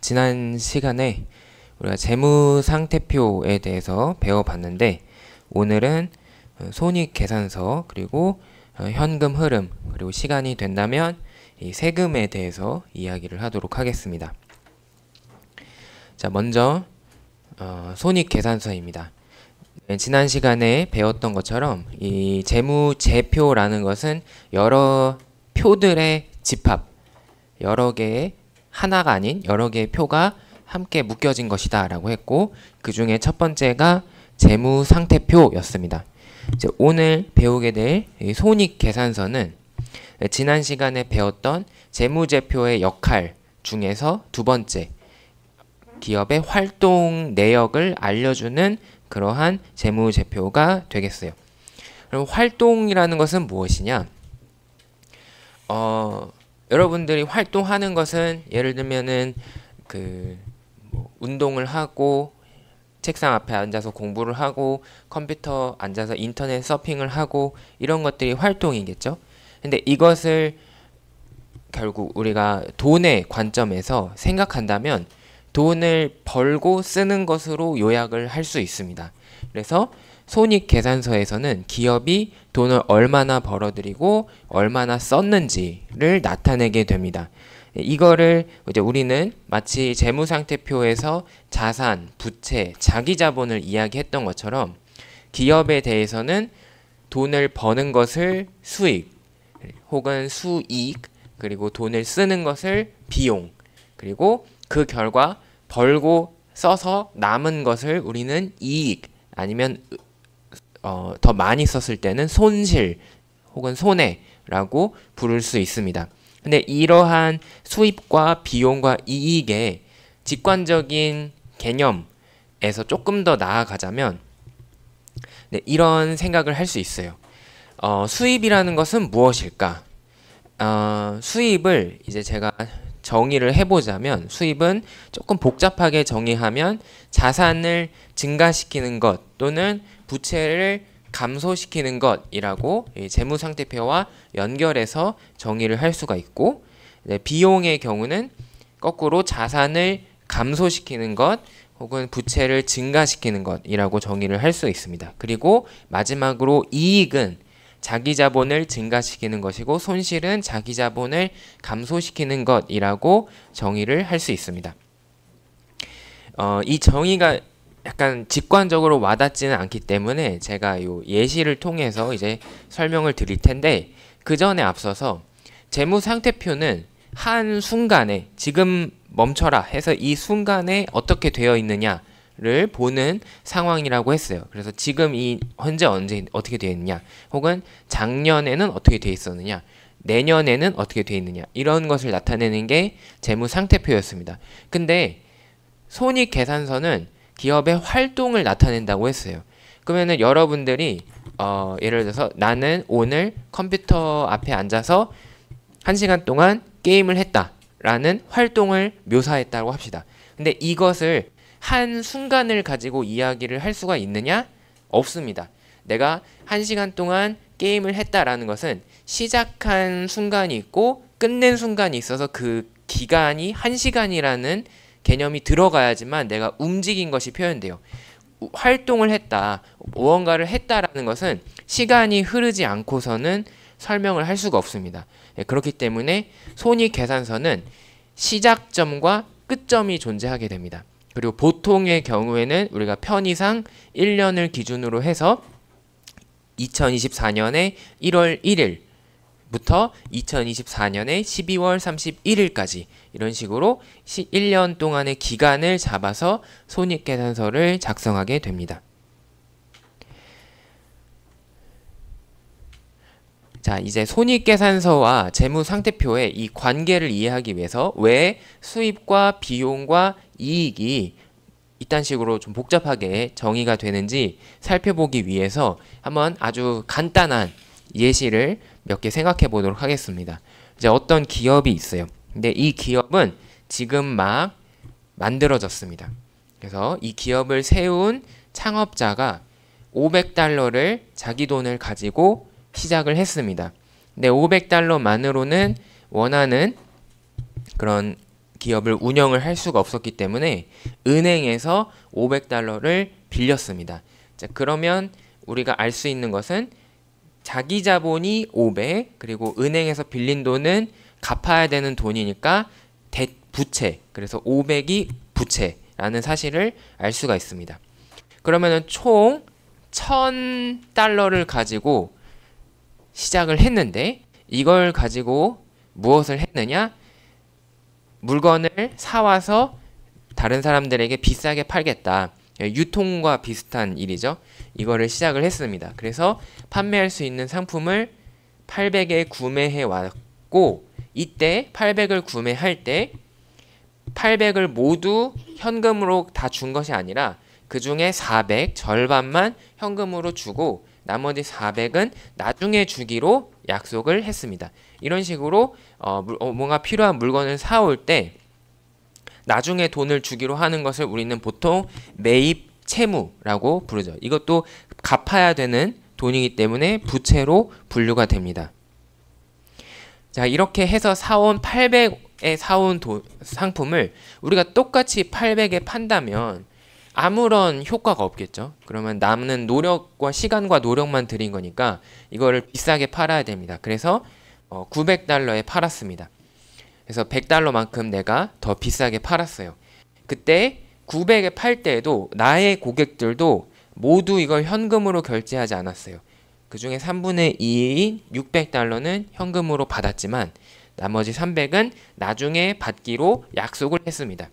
지난 시간에 우리가 재무상태표에 대해서 배워봤는데, 오늘은 손익계산서, 그리고 현금 흐름, 그리고 시간이 된다면 이 세금에 대해서 이야기를 하도록 하겠습니다. 자, 먼저 손익계산서입니다. 지난 시간에 배웠던 것처럼 이 재무제표라는 것은 여러 표들의 집합, 여러 개의 하나가 아닌 여러 개의 표가 함께 묶여진 것이다 라고 했고, 그 중에 첫 번째가 재무상태표였습니다. 오늘 배우게 될 손익계산서는 지난 시간에 배웠던 재무제표의 역할 중에서 두 번째, 기업의 활동 내역을 알려주는 그러한 재무제표가 되겠어요. 그럼 활동이라는 것은 무엇이냐? 여러분들이 활동하는 것은 예를 들면은 운동을 하고, 책상 앞에 앉아서 공부를 하고, 컴퓨터 앉아서 인터넷 서핑을 하고, 이런 것들이 활동이겠죠. 근데 이것을 결국 우리가 돈의 관점에서 생각한다면 돈을 벌고 쓰는 것으로 요약을 할 수 있습니다. 그래서 손익계산서에서는 기업이 돈을 얼마나 벌어들이고 얼마나 썼는지를 나타내게 됩니다. 이거를 이제 우리는 마치 재무상태표에서 자산, 부채, 자기자본을 이야기했던 것처럼 기업에 대해서는 돈을 버는 것을 수익 혹은 수익, 그리고 돈을 쓰는 것을 비용, 그리고 그 결과 벌고 써서 남은 것을 우리는 이익, 아니면 더 많이 썼을 때는 손실 혹은 손해라고 부를 수 있습니다. 근데 이러한 수입과 비용과 이익의 직관적인 개념에서 조금 더 나아가자면 이런 생각을 할 수 있어요. 수입이라는 것은 무엇일까? 수입을 이제 제가 정의를 해보자면, 수입은 조금 복잡하게 정의하면 자산을 증가시키는 것 또는 부채를 감소시키는 것이라고 재무상태표와 연결해서 정의를 할 수가 있고, 비용의 경우는 거꾸로 자산을 감소시키는 것 혹은 부채를 증가시키는 것이라고 정의를 할 수 있습니다. 그리고 마지막으로 이익은 자기자본을 증가시키는 것이고, 손실은 자기자본을 감소시키는 것이라고 정의를 할 수 있습니다. 이 정의가 약간 직관적으로 와닿지는 않기 때문에 제가 요 예시를 통해서 이제 설명을 드릴 텐데, 그 전에 앞서서 재무상태표는 한 순간에 지금 멈춰라 해서 이 순간에 어떻게 되어 있느냐를 보는 상황이라고 했어요. 그래서 지금 이 현재 언제 어떻게 되어 있느냐, 혹은 작년에는 어떻게 되어 있었느냐, 내년에는 어떻게 되어 있느냐, 이런 것을 나타내는 게 재무상태표였습니다. 근데 손익계산서는 기업의 활동을 나타낸다고 했어요. 그러면은 여러분들이 예를 들어서 나는 오늘 컴퓨터 앞에 앉아서 1시간 동안 게임을 했다 라는 활동을 묘사했다고 합시다. 근데 이것을 한 순간을 가지고 이야기를 할 수가 있느냐? 없습니다. 내가 1시간 동안 게임을 했다라는 것은 시작한 순간이 있고 끝낸 순간이 있어서 그 기간이 1시간이라는 개념이 들어가야지만 내가 움직인 것이 표현돼요. 활동을 했다, 무언가를 했다라는 것은 시간이 흐르지 않고서는 설명을 할 수가 없습니다. 그렇기 때문에 손익계산서는 시작점과 끝점이 존재하게 됩니다. 그리고 보통의 경우에는 우리가 편의상 1년을 기준으로 해서 2024년의 1월 1일부터 2024년의 12월 31일까지 이런 식으로 1년 동안의 기간을 잡아서 손익계산서를 작성하게 됩니다. 자, 이제 손익계산서와 재무상태표의 이 관계를 이해하기 위해서 왜 수입과 비용과 이익이 이딴 식으로 좀 복잡하게 정의가 되는지 살펴보기 위해서 한번 아주 간단한 예시를 몇 개 생각해 보도록 하겠습니다. 이제 어떤 기업이 있어요. 근데 이 기업은 지금 막 만들어졌습니다. 그래서 이 기업을 세운 창업자가 $500를 자기 돈을 가지고 시작을 했습니다. 근데 $500만으로는 원하는 그런 기업을 운영을 할 수가 없었기 때문에 은행에서 500달러를 빌렸습니다. 자, 그러면 우리가 알 수 있는 것은 자기 자본이 500, 그리고 은행에서 빌린 돈은 갚아야 되는 돈이니까 부채, 그래서 500이 부채라는 사실을 알 수가 있습니다. 그러면은 총 1000달러를 가지고 시작을 했는데 이걸 가지고 무엇을 했느냐? 물건을 사와서 다른 사람들에게 비싸게 팔겠다. 유통과 비슷한 일이죠. 이거를 시작을 했습니다. 그래서 판매할 수 있는 상품을 800에 구매해 왔고, 이때 800을 구매할 때 800을 모두 현금으로 다 준 것이 아니라 그 중에 400, 절반만 현금으로 주고 나머지 400은 나중에 주기로 약속을 했습니다. 이런 식으로 뭔가 필요한 물건을 사올 때 나중에 돈을 주기로 하는 것을 우리는 보통 매입 채무라고 부르죠. 이것도 갚아야 되는 돈이기 때문에 부채로 분류가 됩니다. 자, 이렇게 해서 사온 800에 사온 상품을 우리가 똑같이 800에 판다면 아무런 효과가 없겠죠. 그러면 남는 노력과 시간과 노력만 들인 거니까 이거를 비싸게 팔아야 됩니다. 그래서 900달러에 팔았습니다. 그래서 100달러만큼 내가 더 비싸게 팔았어요. 그때 900에 팔 때에도 나의 고객들도 모두 이걸 현금으로 결제하지 않았어요. 그 중에 3분의 2인 600달러는 현금으로 받았지만 나머지 300은 나중에 받기로 약속을 했습니다.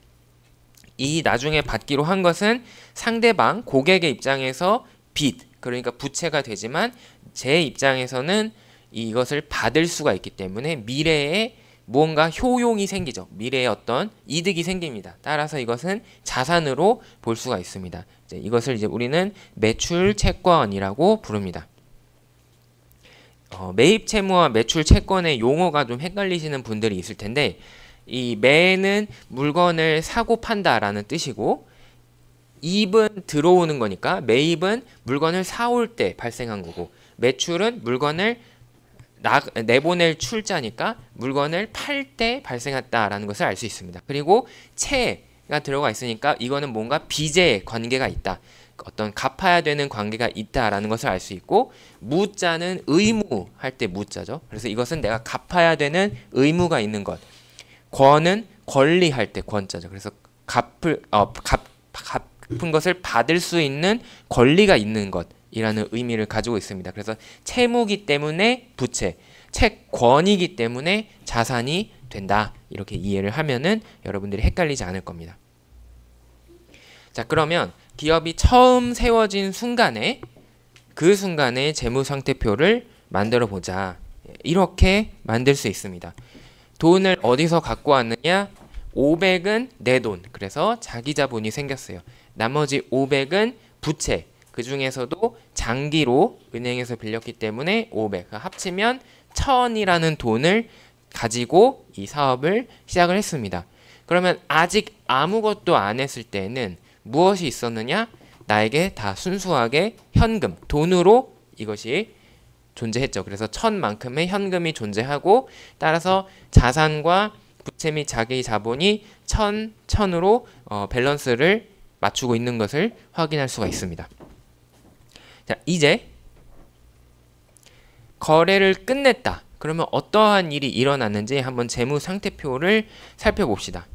이 나중에 받기로 한 것은 상대방 고객의 입장에서 빚, 그러니까 부채가 되지만 제 입장에서는 이것을 받을 수가 있기 때문에 미래에 무언가 효용이 생기죠. 미래에 어떤 이득이 생깁니다. 따라서 이것은 자산으로 볼 수가 있습니다. 이것을 이제 우리는 매출 채권이라고 부릅니다. 매입 채무와 매출 채권의 용어가 좀 헷갈리시는 분들이 있을 텐데, 이 매는 물건을 사고 판다라는 뜻이고, 입은 들어오는 거니까 매입은 물건을 사올 때 발생한 거고, 매출은 물건을 내보낼 출자니까 물건을 팔 때 발생했다라는 것을 알 수 있습니다. 그리고 채가 들어가 있으니까 이거는 뭔가 빚의 관계가 있다, 어떤 갚아야 되는 관계가 있다라는 것을 알 수 있고, 무자는 의무 할 때 무자죠. 그래서 이것은 내가 갚아야 되는 의무가 있는 것. 권은 권리할 때 권자죠. 그래서 갚은 것을 받을 수 있는 권리가 있는 것이라는 의미를 가지고 있습니다. 그래서 채무기 때문에 부채, 채권이기 때문에 자산이 된다. 이렇게 이해를 하면은 여러분들이 헷갈리지 않을 겁니다. 자, 그러면 기업이 처음 세워진 순간에 그 순간의 재무상태표를 만들어 보자. 이렇게 만들 수 있습니다. 돈을 어디서 갖고 왔느냐? 500은 내 돈, 그래서 자기 자본이 생겼어요. 나머지 500은 부채, 그 중에서도 장기로 은행에서 빌렸기 때문에 500, 합치면 1000이라는 돈을 가지고 이 사업을 시작을 했습니다. 그러면 아직 아무것도 안 했을 때는 무엇이 있었느냐? 나에게 다 순수하게 현금, 돈으로 이것이 존재했죠. 그래서 1000만큼의 현금이 존재하고, 따라서 자산과 부채 및 자기 자본이 1000으로 밸런스를 맞추고 있는 것을 확인할 수가 있습니다. 자, 이제 거래를 끝냈다. 그러면 어떠한 일이 일어났는지 한번 재무 상태표를 살펴봅시다.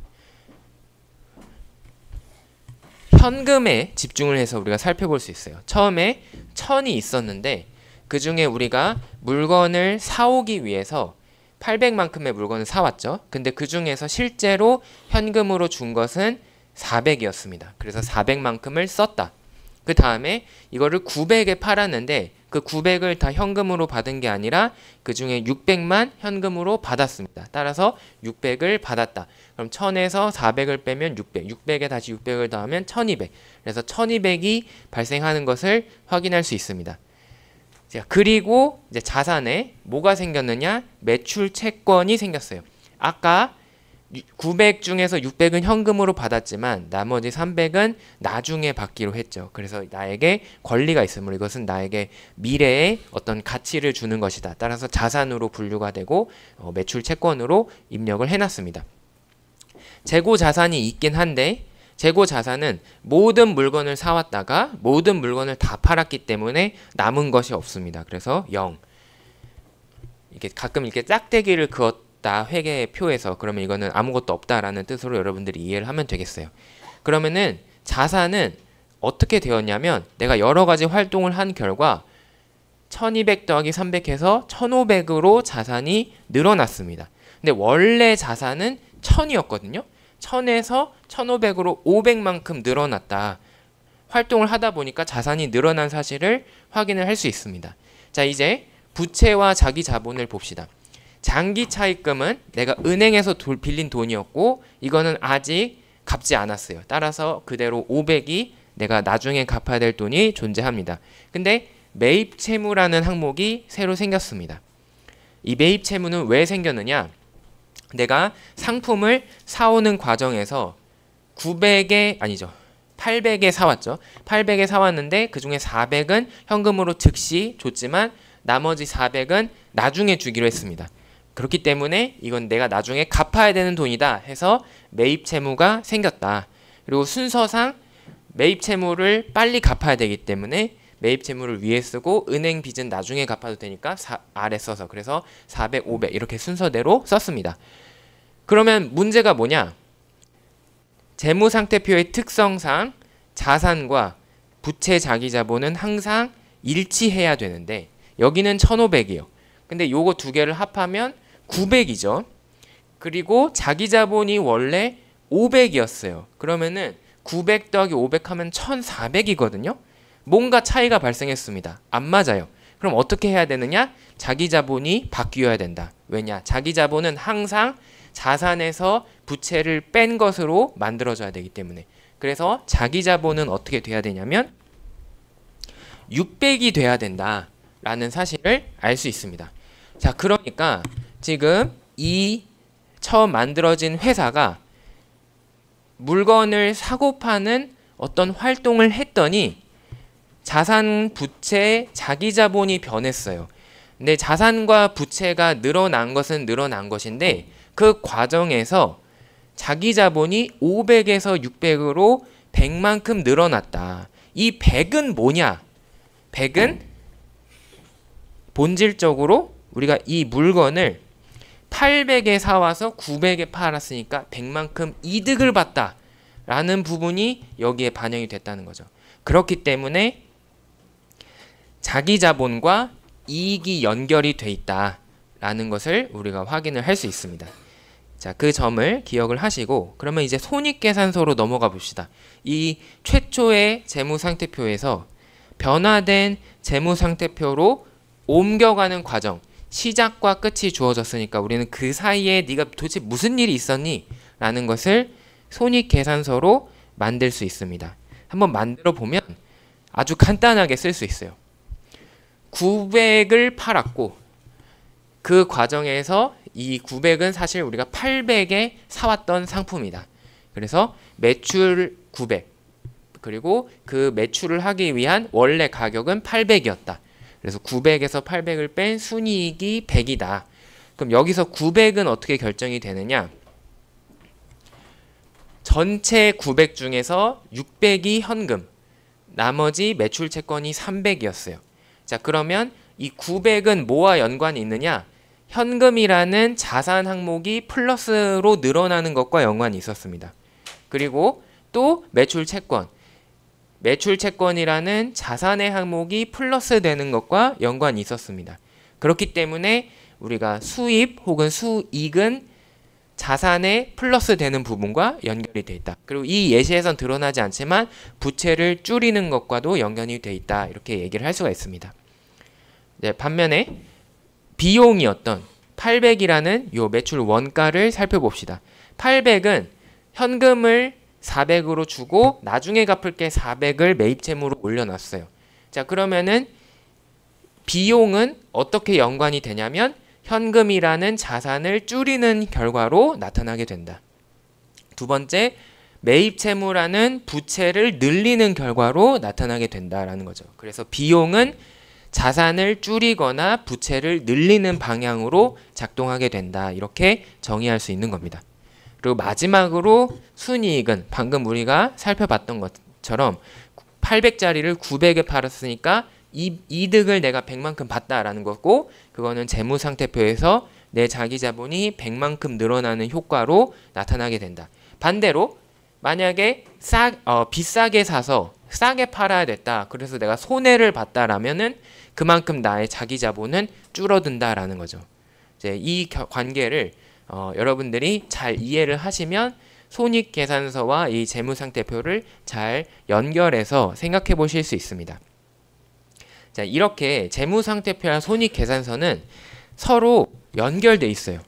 현금에 집중을 해서 우리가 살펴볼 수 있어요. 처음에 1000이 있었는데 그 중에 우리가 물건을 사오기 위해서 800만큼의 물건을 사왔죠. 근데 그 중에서 실제로 현금으로 준 것은 400이었습니다. 그래서 400만큼을 썼다. 그 다음에 이거를 900에 팔았는데 그 900을 다 현금으로 받은 게 아니라 그 중에 600만 현금으로 받았습니다. 따라서 600을 받았다. 그럼 1000에서 400을 빼면 600, 600에 다시 600을 더하면 1200. 그래서 1200이 발생하는 것을 확인할 수 있습니다. 자, 그리고 이제 자산에 뭐가 생겼느냐? 매출 채권이 생겼어요. 아까 900 중에서 600은 현금으로 받았지만 나머지 300은 나중에 받기로 했죠. 그래서 나에게 권리가 있으므로 이것은 나에게 미래에 어떤 가치를 주는 것이다. 따라서 자산으로 분류가 되고 매출 채권으로 입력을 해놨습니다. 재고 자산이 있긴 한데 재고 자산은 모든 물건을 사왔다가 모든 물건을 다 팔았기 때문에 남은 것이 없습니다. 그래서 0. 이게 가끔 이렇게 짝대기를 그었다 회계표에서 그러면 이거는 아무것도 없다라는 뜻으로 여러분들이 이해를 하면 되겠어요. 그러면은 자산은 어떻게 되었냐면 내가 여러 가지 활동을 한 결과 1200 더하기 300 해서 1500으로 자산이 늘어났습니다. 근데 원래 자산은 1000이었거든요. 1000에서 1500으로 500만큼 늘어났다. 활동을 하다 보니까 자산이 늘어난 사실을 확인을 할 수 있습니다. 자, 이제 부채와 자기 자본을 봅시다. 장기 차입금은 내가 은행에서 빌린 돈이었고 이거는 아직 갚지 않았어요. 따라서 그대로 500이 내가 나중에 갚아야 될 돈이 존재합니다. 근데 매입 채무라는 항목이 새로 생겼습니다. 이 매입 채무는 왜 생겼느냐? 내가 상품을 사오는 과정에서 800에 사왔죠. 800에 사왔는데 그 중에 400은 현금으로 즉시 줬지만 나머지 400은 나중에 주기로 했습니다. 그렇기 때문에 이건 내가 나중에 갚아야 되는 돈이다 해서 매입 채무가 생겼다. 그리고 순서상 매입 채무를 빨리 갚아야 되기 때문에 매입 채무를 위에 쓰고 은행 빚은 나중에 갚아도 되니까 아래 써서 그래서 400, 500 이렇게 순서대로 썼습니다. 그러면 문제가 뭐냐? 재무상태표의 특성상 자산과 부채 자기자본은 항상 일치해야 되는데 여기는 1500이요. 근데 요거 두 개를 합하면 900이죠. 그리고 자기자본이 원래 500이었어요. 그러면은 900 더하기 500 하면 1400이거든요. 뭔가 차이가 발생했습니다. 안 맞아요. 그럼 어떻게 해야 되느냐? 자기자본이 바뀌어야 된다. 왜냐? 자기자본은 항상 자산에서 부채를 뺀 것으로 만들어져야 되기 때문에. 그래서 자기자본은 어떻게 돼야 되냐면 600이 돼야 된다라는 사실을 알 수 있습니다. 자, 그러니까 지금 이 처음 만들어진 회사가 물건을 사고 파는 어떤 활동을 했더니 자산, 부채, 자기자본이 변했어요. 근데 자산과 부채가 늘어난 것은 늘어난 것인데 그 과정에서 자기자본이 500에서 600으로 100만큼 늘어났다. 이 100은 뭐냐? 100은 본질적으로 우리가 이 물건을 800에 사와서 900에 팔았으니까 100만큼 이득을 봤다 라는 부분이 여기에 반영이 됐다는 거죠. 그렇기 때문에 자기자본과 이익이 연결이 돼 있다 라는 것을 우리가 확인을 할 수 있습니다. 자, 그 점을 기억을 하시고 그러면 이제 손익계산서로 넘어가 봅시다. 이 최초의 재무상태표에서 변화된 재무상태표로 옮겨가는 과정, 시작과 끝이 주어졌으니까 우리는 그 사이에 네가 도대체 무슨 일이 있었니? 라는 것을 손익계산서로 만들 수 있습니다. 한번 만들어 보면 아주 간단하게 쓸 수 있어요. 900을 팔았고 그 과정에서 이 900은 사실 우리가 800에 사왔던 상품이다. 그래서 매출 900 그리고 그 매출을 하기 위한 원래 가격은 800이었다. 그래서 900에서 800을 뺀 순이익이 100이다. 그럼 여기서 900은 어떻게 결정이 되느냐? 전체 900 중에서 600이 현금, 나머지 매출 채권이 300이었어요. 자, 그러면 이 900은 뭐와 연관이 있느냐? 현금이라는 자산 항목이 플러스로 늘어나는 것과 연관이 있었습니다. 그리고 또 매출 채권, 매출 채권이라는 자산의 항목이 플러스 되는 것과 연관이 있었습니다. 그렇기 때문에 우리가 수입 혹은 수익은 자산에 플러스 되는 부분과 연결이 돼 있다. 그리고 이 예시에선 드러나지 않지만 부채를 줄이는 것과도 연관이 돼 있다. 이렇게 얘기를 할 수가 있습니다. 네, 반면에 비용이었던 800이라는 요 매출 원가를 살펴봅시다. 800은 현금을 400으로 주고 나중에 갚을 게 400을 매입채무로 올려놨어요. 자, 그러면은 비용은 어떻게 연관이 되냐면 현금이라는 자산을 줄이는 결과로 나타나게 된다. 두 번째, 매입채무라는 부채를 늘리는 결과로 나타나게 된다라는 거죠. 그래서 비용은 자산을 줄이거나 부채를 늘리는 방향으로 작동하게 된다. 이렇게 정의할 수 있는 겁니다. 그리고 마지막으로 순이익은 방금 우리가 살펴봤던 것처럼 800짜리를 900에 팔았으니까 이득을 내가 100만큼 봤다라는 거고, 그거는 재무상태표에서 내 자기자본이 100만큼 늘어나는 효과로 나타나게 된다. 반대로 만약에 비싸게 사서 싸게 팔아야 됐다. 그래서 내가 손해를 봤다라면은 그만큼 나의 자기자본은 줄어든다라는 거죠. 이제 이 관계를 여러분들이 잘 이해를 하시면 손익계산서와 이 재무상태표를 잘 연결해서 생각해 보실 수 있습니다. 자, 이렇게 재무상태표와 손익계산서는 서로 연결돼 있어요.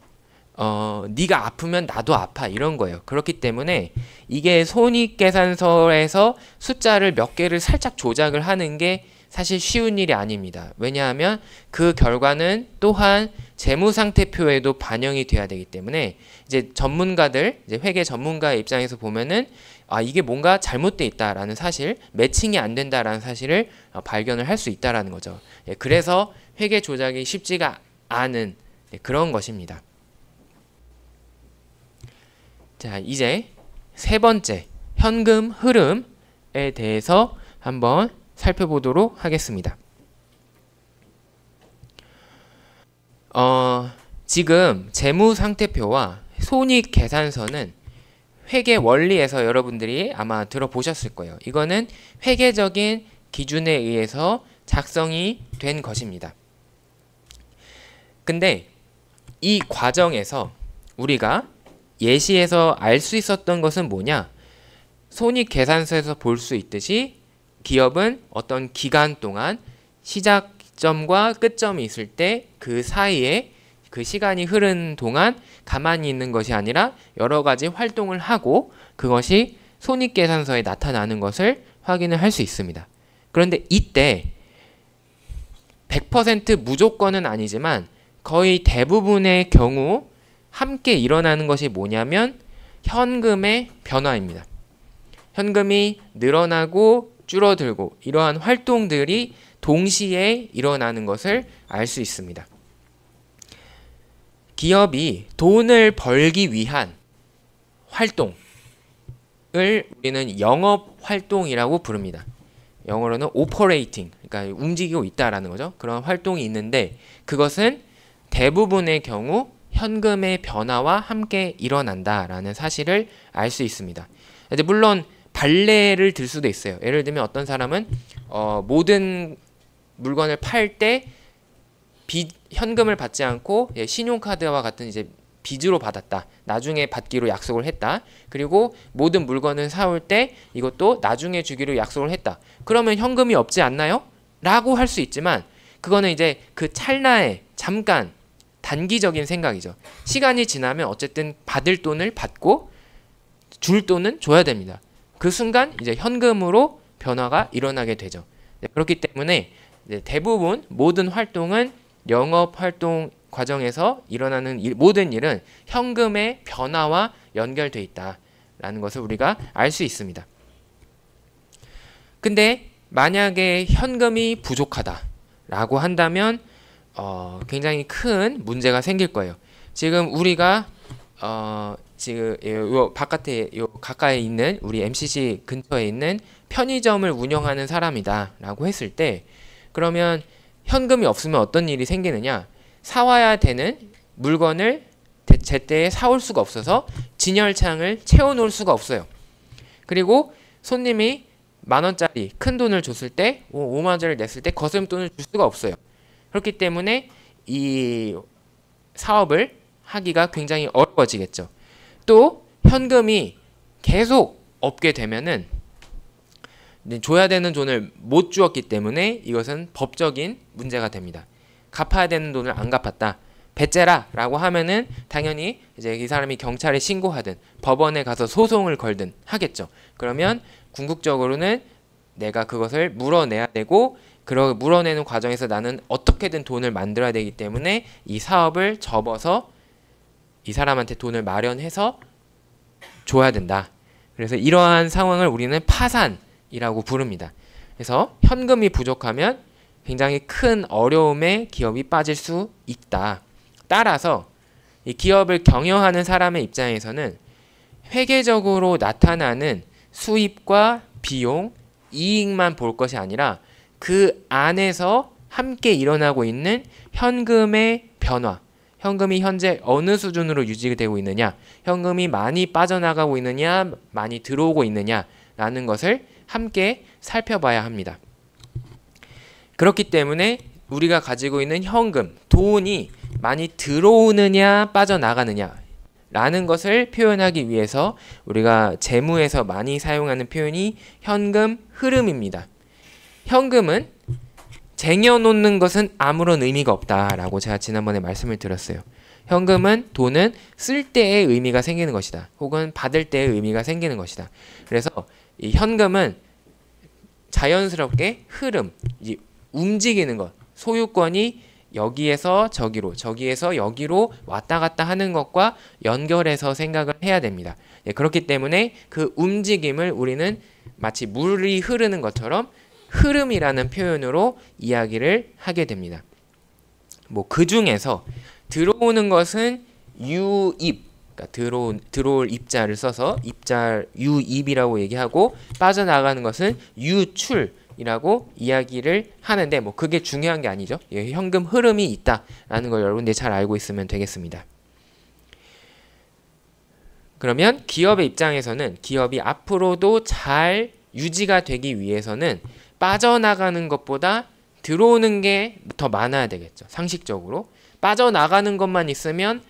네가 아프면 나도 아파, 이런 거예요. 그렇기 때문에 이게 손익계산서에서 숫자를 몇 개를 살짝 조작을 하는 게 사실 쉬운 일이 아닙니다. 왜냐하면 그 결과는 또한 재무상태표에도 반영이 돼야 되기 때문에 이제 전문가들, 이제 회계 전문가의 입장에서 보면은 이게 뭔가 잘못돼 있다라는 사실, 매칭이 안 된다라는 사실을 발견을 할 수 있다라는 거죠. 그래서 회계 조작이 쉽지가 않은 그런 것입니다. 자, 이제 세 번째 현금 흐름에 대해서 한번 살펴보도록 하겠습니다. 지금 재무상태표와 손익계산서는 회계 원리에서 여러분들이 아마 들어보셨을 거예요. 이거는 회계적인 기준에 의해서 작성이 된 것입니다. 근데 이 과정에서 우리가 예시에서 알 수 있었던 것은 뭐냐? 손익계산서에서 볼 수 있듯이 기업은 어떤 기간 동안 시작점과 끝점이 있을 때 그 사이에 그 시간이 흐른 동안 가만히 있는 것이 아니라 여러 가지 활동을 하고 그것이 손익계산서에 나타나는 것을 확인을 할 수 있습니다. 그런데 이때 100% 무조건은 아니지만 거의 대부분의 경우 함께 일어나는 것이 뭐냐면 현금의 변화입니다. 현금이 늘어나고 줄어들고 이러한 활동들이 동시에 일어나는 것을 알 수 있습니다. 기업이 돈을 벌기 위한 활동을 우리는 영업활동이라고 부릅니다. 영어로는 operating, 그러니까 움직이고 있다라는 거죠. 그런 활동이 있는데 그것은 대부분의 경우 현금의 변화와 함께 일어난다라는 사실을 알 수 있습니다. 이제 물론 반례를 들 수도 있어요. 예를 들면 어떤 사람은 모든 물건을 팔 때 현금을 받지 않고 신용카드와 같은 이제 빚으로 받았다. 나중에 받기로 약속을 했다. 그리고 모든 물건을 사올 때 이것도 나중에 주기로 약속을 했다. 그러면 현금이 없지 않나요? 라고 할 수 있지만 그거는 이제 그 찰나에 잠깐 단기적인 생각이죠. 시간이 지나면 어쨌든 받을 돈을 받고 줄 돈은 줘야 됩니다. 그 순간 이제 현금으로 변화가 일어나게 되죠. 그렇기 때문에 대부분 모든 활동은 영업활동 과정에서 일어나는 모든 일은 현금의 변화와 연결되어 있다라는 것을 우리가 알 수 있습니다. 근데 만약에 현금이 부족하다라고 한다면 굉장히 큰 문제가 생길 거예요. 지금 우리가 지금 요 바깥에 요 가까이 있는 우리 MCC 근처에 있는 편의점을 운영하는 사람이다라고 했을 때 그러면 현금이 없으면 어떤 일이 생기느냐? 사와야 되는 물건을 제때에 사올 수가 없어서 진열창을 채워놓을 수가 없어요. 그리고 손님이 10,000원짜리 큰 돈을 줬을 때 50,000원짜리를 냈을 때 거스름돈을 줄 수가 없어요. 그렇기 때문에 이 사업을 하기가 굉장히 어려워지겠죠. 또 현금이 계속 없게 되면은 줘야 되는 돈을 못 주었기 때문에 이것은 법적인 문제가 됩니다. 갚아야 되는 돈을 안 갚았다. 배째라 라고 하면은 당연히 이제 이 사람이 경찰에 신고하든 법원에 가서 소송을 걸든 하겠죠. 그러면 궁극적으로는 내가 그것을 물어내야 되고 물어내는 과정에서 나는 어떻게든 돈을 만들어야 되기 때문에 이 사업을 접어서 이 사람한테 돈을 마련해서 줘야 된다. 그래서 이러한 상황을 우리는 파산이라고 부릅니다. 그래서 현금이 부족하면 굉장히 큰 어려움에 기업이 빠질 수 있다. 따라서 이 기업을 경영하는 사람의 입장에서는 회계적으로 나타나는 수입과 비용, 이익만 볼 것이 아니라 그 안에서 함께 일어나고 있는 현금의 변화, 현금이 현재 어느 수준으로 유지되고 있느냐, 현금이 많이 빠져나가고 있느냐, 많이 들어오고 있느냐라는 것을 함께 살펴봐야 합니다. 그렇기 때문에 우리가 가지고 있는 현금, 돈이 많이 들어오느냐 빠져나가느냐 라는 것을 표현하기 위해서 우리가 재무에서 많이 사용하는 표현이 현금 흐름입니다. 현금은 쟁여놓는 것은 아무런 의미가 없다라고 제가 지난번에 말씀을 드렸어요. 현금은, 돈은 쓸 때의 의미가 생기는 것이다. 혹은 받을 때의 의미가 생기는 것이다. 그래서 이 현금은 자연스럽게 흐름, 움직이는 것, 소유권이 여기에서 저기로, 저기에서 여기로 왔다 갔다 하는 것과 연결해서 생각을 해야 됩니다. 그렇기 때문에 그 움직임을 우리는 마치 물이 흐르는 것처럼 흐름이라는 표현으로 이야기를 하게 됩니다. 뭐 그 중에서 들어오는 것은 유입, 그러니까 들어올 입자를 써서 유입이라고 얘기하고, 빠져나가는 것은 유출이라고 이야기를 하는데, 뭐 그게 중요한 게 아니죠. 현금 흐름이 있다라는 걸 여러분들이 잘 알고 있으면 되겠습니다. 그러면 기업의 입장에서는 기업이 앞으로도 잘 유지가 되기 위해서는 빠져나가는 것보다 들어오는 게 더 많아야 되겠죠. 상식적으로. 빠져나가는 것만 있으면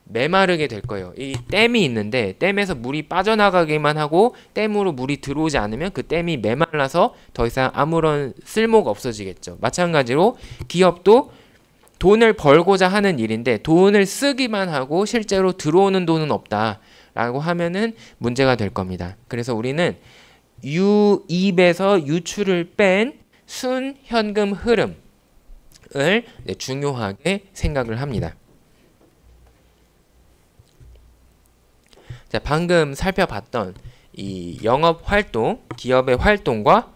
메마르게 될 거예요. 이 댐이 있는데 댐에서 물이 빠져나가기만 하고 댐으로 물이 들어오지 않으면 그 댐이 메말라서 더 이상 아무런 쓸모가 없어지겠죠. 마찬가지로 기업도 돈을 벌고자 하는 일인데 돈을 쓰기만 하고 실제로 들어오는 돈은 없다라고 하면은 문제가 될 겁니다. 그래서 우리는 유입에서 유출을 뺀 순현금 흐름을 중요하게 생각을 합니다. 자, 방금 살펴봤던 이 영업 활동, 기업의 활동과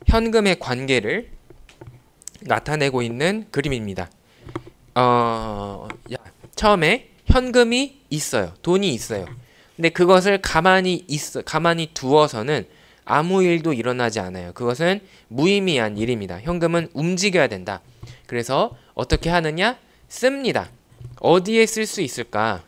현금의 관계를 나타내고 있는 그림입니다. 처음에 현금이 있어요. 돈이 있어요. 근데 그것을 가만히 두어서는 아무 일도 일어나지 않아요. 그것은 무의미한 일입니다. 현금은 움직여야 된다. 그래서 어떻게 하느냐? 씁니다. 어디에 쓸 수 있을까?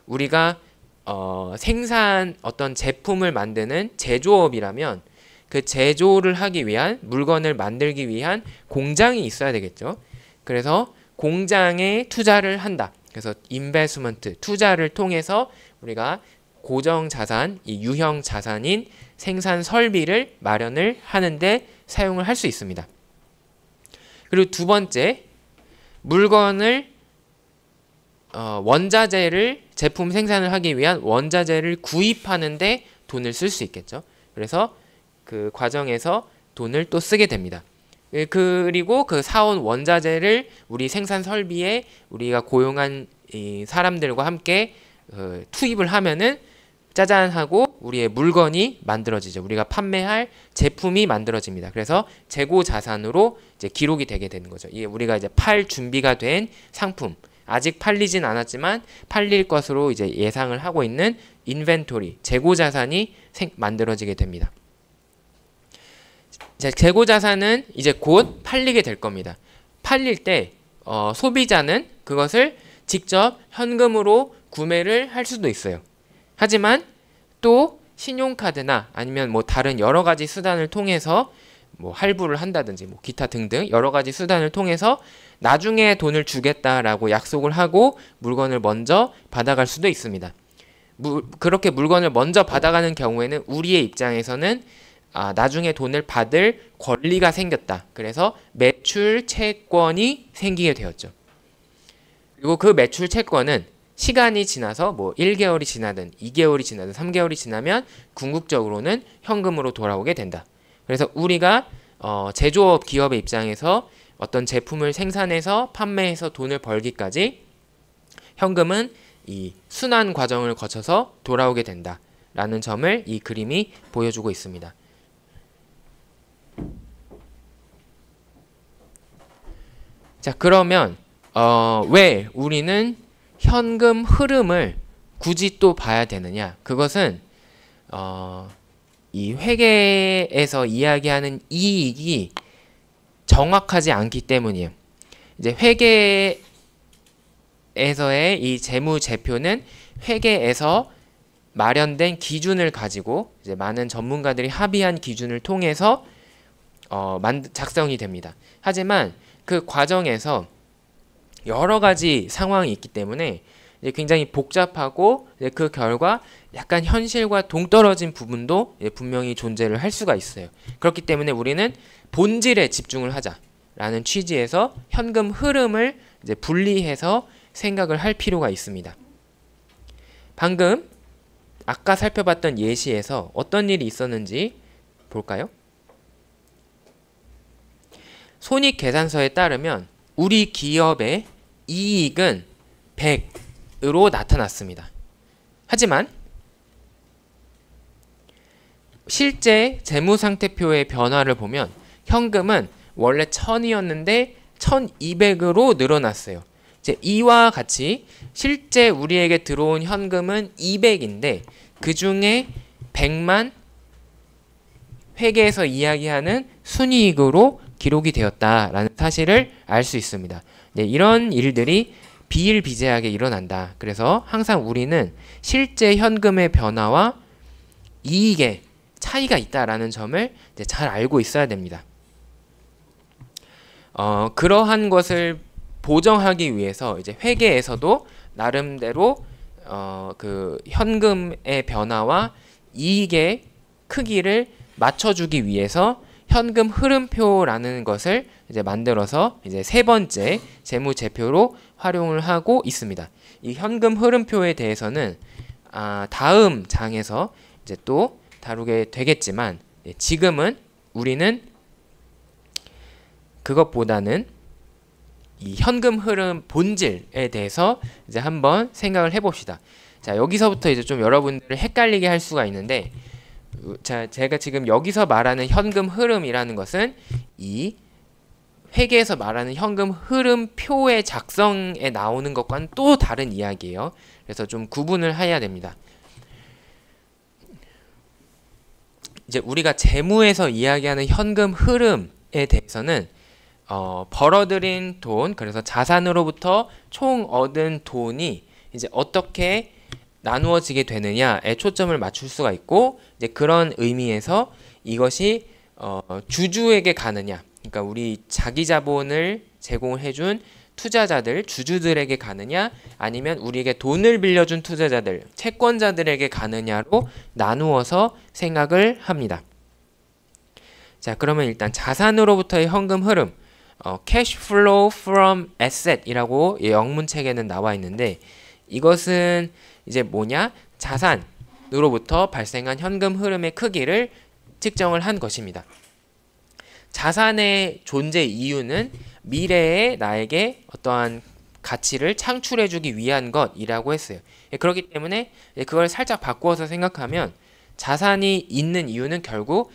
우리가 어떤 제품을 만드는 제조업이라면 그 제조를 하기 위한, 물건을 만들기 위한 공장이 있어야 되겠죠. 그래서 공장에 투자를 한다. 그래서 인베스트먼트, 투자를 통해서 우리가 고정 자산, 이 유형 자산인 생산 설비를 마련을 하는데 사용을 할 수 있습니다. 그리고 두 번째, 물건을 원자재를, 제품 생산을 하기 위한 원자재를 구입하는데 돈을 쓸 수 있겠죠. 그래서 그 과정에서 돈을 또 쓰게 됩니다. 그리고 그 사온 원자재를 우리 생산 설비에 우리가 고용한 이 사람들과 함께 투입을 하면은 짜잔 하고 우리의 물건이 만들어지죠. 우리가 판매할 제품이 만들어집니다. 그래서 재고 자산으로 이제 기록이 되게 되는 거죠. 이게 우리가 이제 팔 준비가 된 상품, 아직 팔리진 않았지만 팔릴 것으로 이제 예상을 하고 있는 인벤토리, 재고 자산이 만들어지게 됩니다. 재고 자산은 이제 곧 팔리게 될 겁니다. 팔릴 때 소비자는 그것을 직접 현금으로 구매를 할 수도 있어요. 하지만 또 신용카드나 아니면 뭐 다른 여러 가지 수단을 통해서 뭐 할부를 한다든지 뭐 기타 등등 여러 가지 수단을 통해서 나중에 돈을 주겠다라고 약속을 하고 물건을 먼저 받아갈 수도 있습니다. 그렇게 물건을 먼저 받아가는 경우에는 우리의 입장에서는 나중에 돈을 받을 권리가 생겼다. 그래서 매출 채권이 생기게 되었죠. 그리고 그 매출 채권은 시간이 지나서 뭐 1개월이 지나든 2개월이 지나든 3개월이 지나면 궁극적으로는 현금으로 돌아오게 된다. 그래서 우리가 제조업 기업의 입장에서 어떤 제품을 생산해서 판매해서 돈을 벌기까지 현금은 이 순환 과정을 거쳐서 돌아오게 된다라는 점을 이 그림이 보여주고 있습니다. 자, 그러면 왜 우리는 현금 흐름을 굳이 또 봐야 되느냐? 그것은 이 회계에서 이야기하는 이익이 정확하지 않기 때문이에요. 이제 회계에서의 이 재무제표는 회계에서 마련된 기준을 가지고 이제 많은 전문가들이 합의한 기준을 통해서 작성이 됩니다. 하지만 그 과정에서 여러 가지 상황이 있기 때문에 이제 굉장히 복잡하고 이제 그 결과 약간 현실과 동떨어진 부분도 분명히 존재를 할 수가 있어요. 그렇기 때문에 우리는 본질에 집중을 하자라는 취지에서 현금 흐름을 이제 분리해서 생각을 할 필요가 있습니다. 방금 아까 살펴봤던 예시에서 어떤 일이 있었는지 볼까요? 손익계산서에 따르면 우리 기업의 이익은 100으로 나타났습니다. 하지만 실제 재무상태표의 변화를 보면 현금은 원래 1000이었는데 1200으로 늘어났어요. 이제 이와 같이 실제 우리에게 들어온 현금은 200인데 그 중에 100만 회계에서 이야기하는 순이익으로 기록이 되었다라는 사실을 알 수 있습니다. 네, 이런 일들이 비일비재하게 일어난다. 그래서 항상 우리는 실제 현금의 변화와 이익의 차이가 있다라는 점을 이제 잘 알고 있어야 됩니다. 그러한 것을 보정하기 위해서 이제 회계에서도 나름대로 그 현금의 변화와 이익의 크기를 맞춰주기 위해서 현금 흐름표라는 것을 이제 만들어서 이제 세 번째 재무제표로 활용을 하고 있습니다. 이 현금 흐름표에 대해서는 다음 장에서 이제 또 다루게 되겠지만 지금은 우리는 그것보다는 이 현금 흐름 본질에 대해서 이제 한번 생각을 해봅시다. 자, 여기서부터 이제 좀 여러분들을 헷갈리게 할 수가 있는데, 자, 제가 지금 여기서 말하는 현금 흐름이라는 것은 이 회계에서 말하는 현금 흐름표의 작성에 나오는 것과는 또 다른 이야기예요. 그래서 좀 구분을 해야 됩니다. 이제 우리가 재무에서 이야기하는 현금 흐름에 대해서는 벌어들인 돈, 그래서 자산으로부터 총 얻은 돈이 이제 어떻게 나누어지게 되느냐에 초점을 맞출 수가 있고, 이제 그런 의미에서 이것이 주주에게 가느냐, 그러니까 우리 자기 자본을 제공을 해준 투자자들, 주주들에게 가느냐, 아니면 우리에게 돈을 빌려준 투자자들, 채권자들에게 가느냐로 나누어서 생각을 합니다. 자, 그러면 일단 자산으로부터의 현금 흐름, cash flow from asset 이라고 영문책에는 나와 있는데, 이것은 이제 뭐냐? 자산으로부터 발생한 현금 흐름의 크기를 측정을 한 것입니다. 자산의 존재 이유는 미래에 나에게 어떠한 가치를 창출해주기 위한 것이라고 했어요. 그렇기 때문에 그걸 살짝 바꾸어서 생각하면 자산이 있는 이유는 결국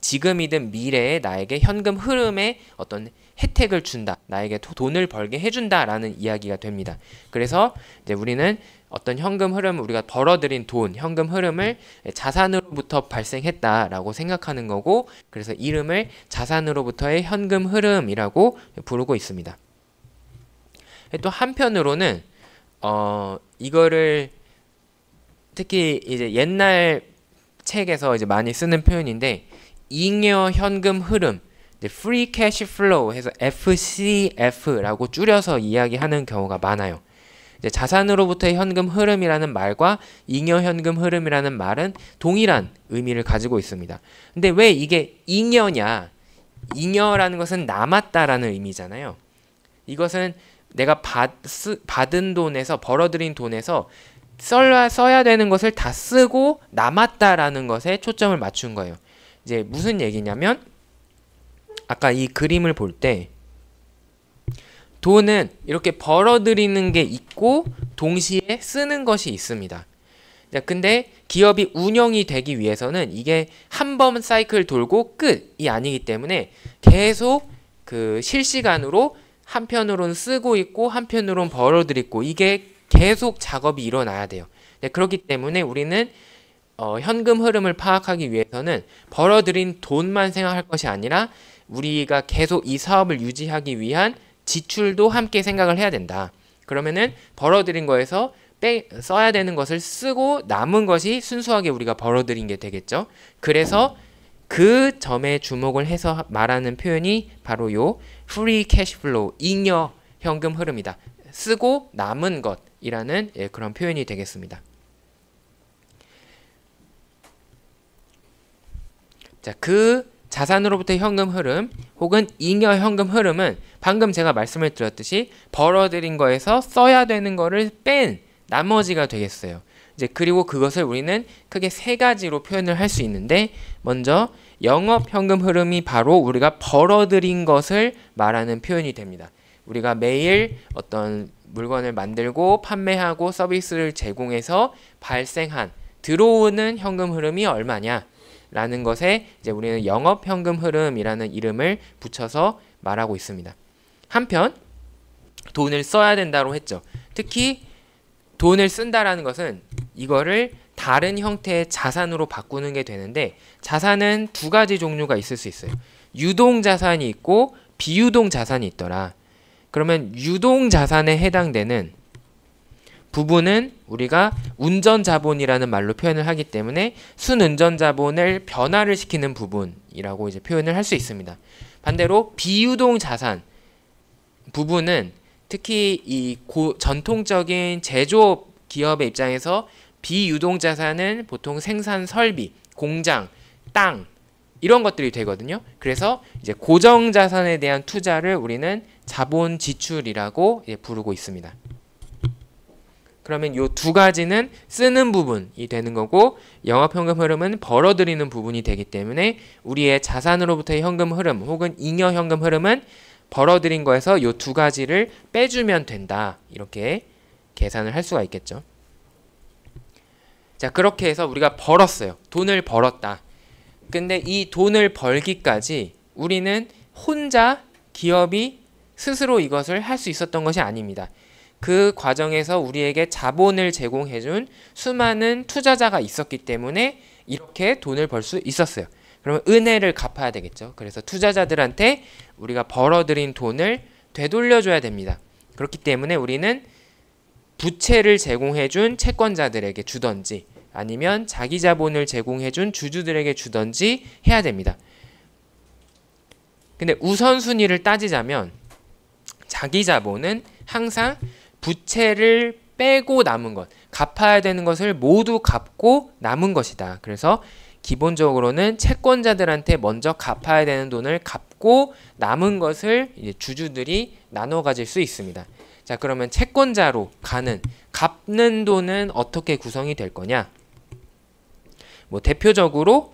지금이든 미래에 나에게 현금 흐름에 어떤 혜택을 준다, 나에게 돈을 벌게 해준다라는 이야기가 됩니다. 그래서 이제 우리는 어떤 현금 흐름, 우리가 벌어들인 돈, 현금 흐름을 자산으로부터 발생했다라고 생각하는 거고, 그래서 이름을 자산으로부터의 현금 흐름이라고 부르고 있습니다. 또 한편으로는 이거를 특히 이제 옛날 책에서 이제 많이 쓰는 표현인데, 잉여 현금 흐름, free cash flow 해서 FCF라고 줄여서 이야기하는 경우가 많아요. 이제 자산으로부터의 현금 흐름이라는 말과 잉여 현금 흐름이라는 말은 동일한 의미를 가지고 있습니다. 근데 왜 이게 잉여냐? 잉여라는 것은 남았다라는 의미잖아요. 이것은 내가 받은 돈에서, 벌어들인 돈에서 써야 되는 것을 다 쓰고 남았다라는 것에 초점을 맞춘 거예요. 이제 무슨 얘기냐면, 아까 이 그림을 볼 때 돈은 이렇게 벌어들이는 게 있고 동시에 쓰는 것이 있습니다. 근데 기업이 운영이 되기 위해서는 이게 한 번 사이클 돌고 끝이 아니기 때문에 계속 그 실시간으로 한편으로는 쓰고 있고 한편으로는 벌어들이고, 이게 계속 작업이 일어나야 돼요. 네, 그렇기 때문에 우리는 현금 흐름을 파악하기 위해서는 벌어들인 돈만 생각할 것이 아니라 우리가 계속 이 사업을 유지하기 위한 지출도 함께 생각을 해야 된다. 그러면은 벌어들인 거에서 써야 되는 것을 쓰고 남은 것이 순수하게 우리가 벌어들인 게 되겠죠. 그래서 그 점에 주목을 해서 말하는 표현이 바로 요 free cash flow, 잉여 현금 흐름이다. 쓰고 남은 것이라는 그런 표현이 되겠습니다. 자, 그 자산으로부터 현금 흐름 혹은 잉여 현금 흐름은 방금 제가 말씀을 드렸듯이 벌어들인 거에서 써야 되는 거를 뺀 나머지가 되겠어요. 이제 그리고 그것을 우리는 크게 세 가지로 표현을 할 수 있는데, 먼저 영업 현금 흐름이 바로 우리가 벌어들인 것을 말하는 표현이 됩니다. 우리가 매일 어떤 물건을 만들고 판매하고 서비스를 제공해서 발생한 들어오는 현금 흐름이 얼마냐 라는 것에 이제 우리는 영업 현금 흐름이라는 이름을 붙여서 말하고 있습니다. 한편 돈을 써야 된다고 했죠. 특히 돈을 쓴다라는 것은 이거를 다른 형태의 자산으로 바꾸는 게 되는데, 자산은 두 가지 종류가 있을 수 있어요. 유동 자산이 있고 비유동 자산이 있더라. 그러면 유동 자산에 해당되는 부분은 우리가 운전 자본이라는 말로 표현을 하기 때문에 순운전 자본을 변화를 시키는 부분이라고 이제 표현을 할 수 있습니다. 반대로 비유동 자산 부분은 특히 이 전통적인 제조업 기업의 입장에서 비유동 자산은 보통 생산 설비, 공장, 땅 이런 것들이 되거든요. 그래서 이제 고정 자산에 대한 투자를 우리는 자본 지출이라고 부르고 있습니다. 그러면 이 두 가지는 쓰는 부분이 되는 거고, 영업현금 흐름은 벌어들이는 부분이 되기 때문에 우리의 자산으로부터의 현금 흐름 혹은 잉여 현금 흐름은 벌어들인 거에서 이 두 가지를 빼주면 된다. 이렇게 계산을 할 수가 있겠죠. 자, 그렇게 해서 우리가 벌었어요. 돈을 벌었다. 근데 이 돈을 벌기까지 우리는 혼자 기업이 스스로 이것을 할 수 있었던 것이 아닙니다. 그 과정에서 우리에게 자본을 제공해준 수많은 투자자가 있었기 때문에 이렇게 돈을 벌 수 있었어요. 그러면 은혜를 갚아야 되겠죠. 그래서 투자자들한테 우리가 벌어들인 돈을 되돌려줘야 됩니다. 그렇기 때문에 우리는 부채를 제공해준 채권자들에게 주던지 아니면 자기 자본을 제공해준 주주들에게 주던지 해야 됩니다. 근데 우선순위를 따지자면 자기 자본은 항상 부채를 빼고 남은 것, 갚아야 되는 것을 모두 갚고 남은 것이다. 그래서 기본적으로는 채권자들한테 먼저 갚아야 되는 돈을 갚고 남은 것을 이제 주주들이 나눠 가질 수 있습니다. 자, 그러면 채권자로 가는 갚는 돈은 어떻게 구성이 될 거냐? 뭐 대표적으로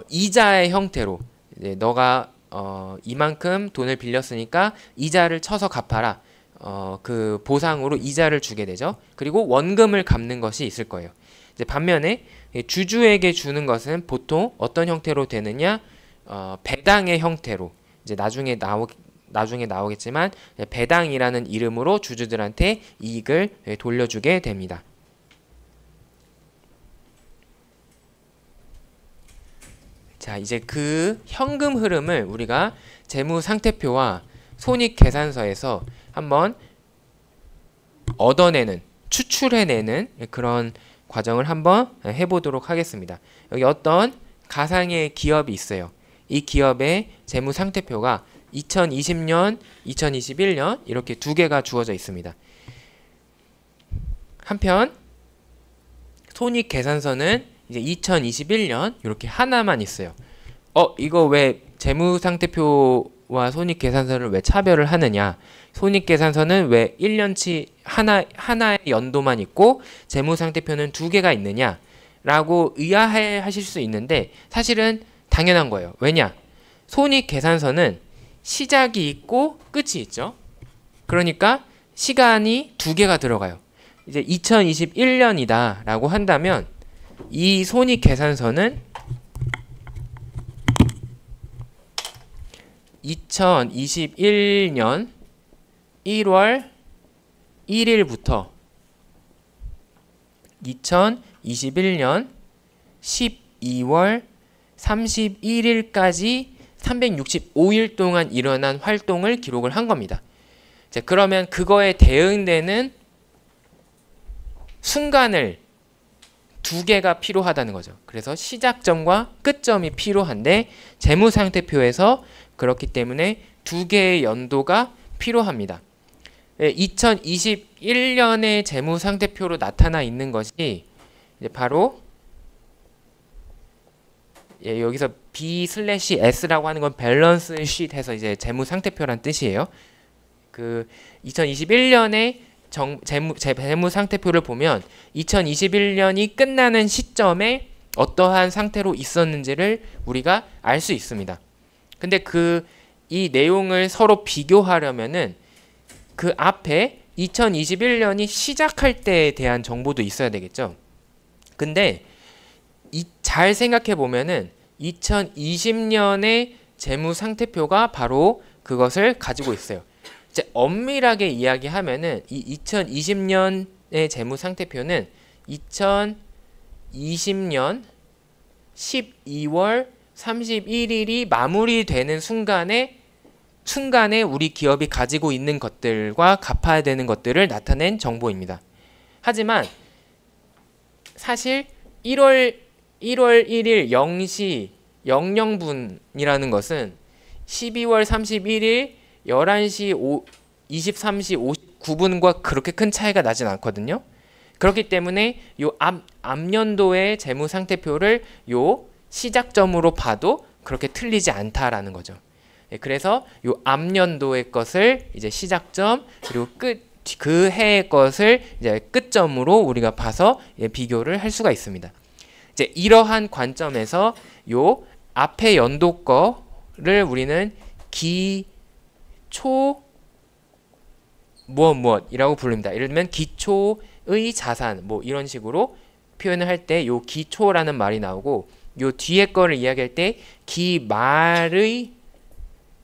이자의 형태로 이제 너가 이만큼 돈을 빌렸으니까 이자를 쳐서 갚아라. 그 보상으로 이자를 주게 되죠. 그리고 원금을 갚는 것이 있을 거예요. 이제 반면에 주주에게 주는 것은 보통 어떤 형태로 되느냐? 배당의 형태로 이제 나중에 나오겠지만 배당이라는 이름으로 주주들한테 이익을 돌려주게 됩니다. 자, 이제 그 현금 흐름을 우리가 재무상태표와 손익계산서에서 한번 얻어내는, 추출해내는 그런 과정을 한번 해보도록 하겠습니다. 여기 어떤 가상의 기업이 있어요. 이 기업의 재무상태표가 2020년, 2021년 이렇게 두 개가 주어져 있습니다. 한편 손익계산서는 이제 2021년 이렇게 하나만 있어요. 이거 왜 재무상태표와 손익계산서를 왜 차별을 하느냐? 손익계산서는 왜 1년치 하나의 연도만 있고 재무상태표는 두 개가 있느냐? 라고 의아해하실 수 있는데 사실은 당연한 거예요. 왜냐? 손익계산서는 시작이 있고 끝이 있죠. 그러니까 시간이 두 개가 들어가요. 이제 2021년이다 라고 한다면 이 손익계산서는 2021년 1월 1일부터 2021년 12월 31일까지 365일 동안 일어난 활동을 기록을 한 겁니다. 자, 그러면 그거에 대응되는 순간을 두 개가 필요하다는 거죠. 그래서 시작점과 끝점이 필요한데 재무상태표에서 그렇기 때문에 두 개의 연도가 필요합니다. 2021년의 재무상태표로 나타나 있는 것이 이제 바로 여기서 B/S라고 하는 건 밸런스 쉿해서 이제 재무상태표란 뜻이에요. 그 2021년에 재무상태표를 보면 2021년이 끝나는 시점에 어떠한 상태로 있었는지를 우리가 알 수 있습니다. 근데 이 내용을 서로 비교하려면은 그 앞에 2021년이 시작할 때에 대한 정보도 있어야 되겠죠. 근데 잘 생각해 보면은 2020년의 재무상태표가 바로 그것을 가지고 있어요. 이제 엄밀하게 이야기하면은 이 2020년의 재무상태표는 2020년 12월 31일이 마무리되는 순간에 우리 기업이 가지고 있는 것들과 갚아야 되는 것들을 나타낸 정보입니다. 하지만 사실 1월 1일 0시 00분이라는 것은 12월 31일 11시 23시 59분과 그렇게 큰 차이가 나진 않거든요. 그렇기 때문에 요 앞연도의 재무상태표를 요 시작점으로 봐도 그렇게 틀리지 않다라는 거죠. 그래서 요 앞연도의 것을 이제 시작점, 그리고 그 해의 것을 이제 끝점으로 우리가 봐서 비교를 할 수가 있습니다. 이제 이러한 관점에서 요 앞에 연도 거를 우리는 기초 무엇이라고 부릅니다. 예를 들면 기초의 자산 뭐 이런 식으로 표현을 할 때 요 기초라는 말이 나오고, 요 뒤에 거를 이야기할 때 기말의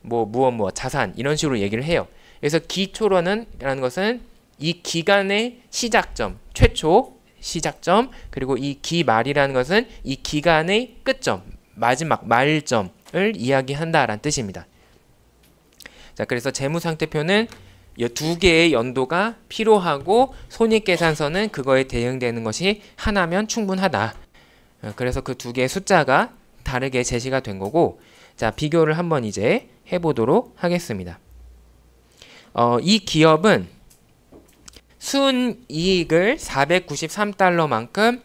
무엇 자산 이런 식으로 얘기를 해요. 그래서 기초라는 것은 이 기간의 시작점, 최초 시작점, 그리고 이 기말이라는 것은 이 기간의 끝점, 마지막 말점을 이야기한다라는 뜻입니다. 자, 그래서 재무상태표는 이 두 개의 연도가 필요하고 손익계산서는 그거에 대응되는 것이 하나면 충분하다. 그래서 그 두 개의 숫자가 다르게 제시가 된 거고, 자, 비교를 한번 이제 해보도록 하겠습니다. 이 기업은 순이익을 493달러만큼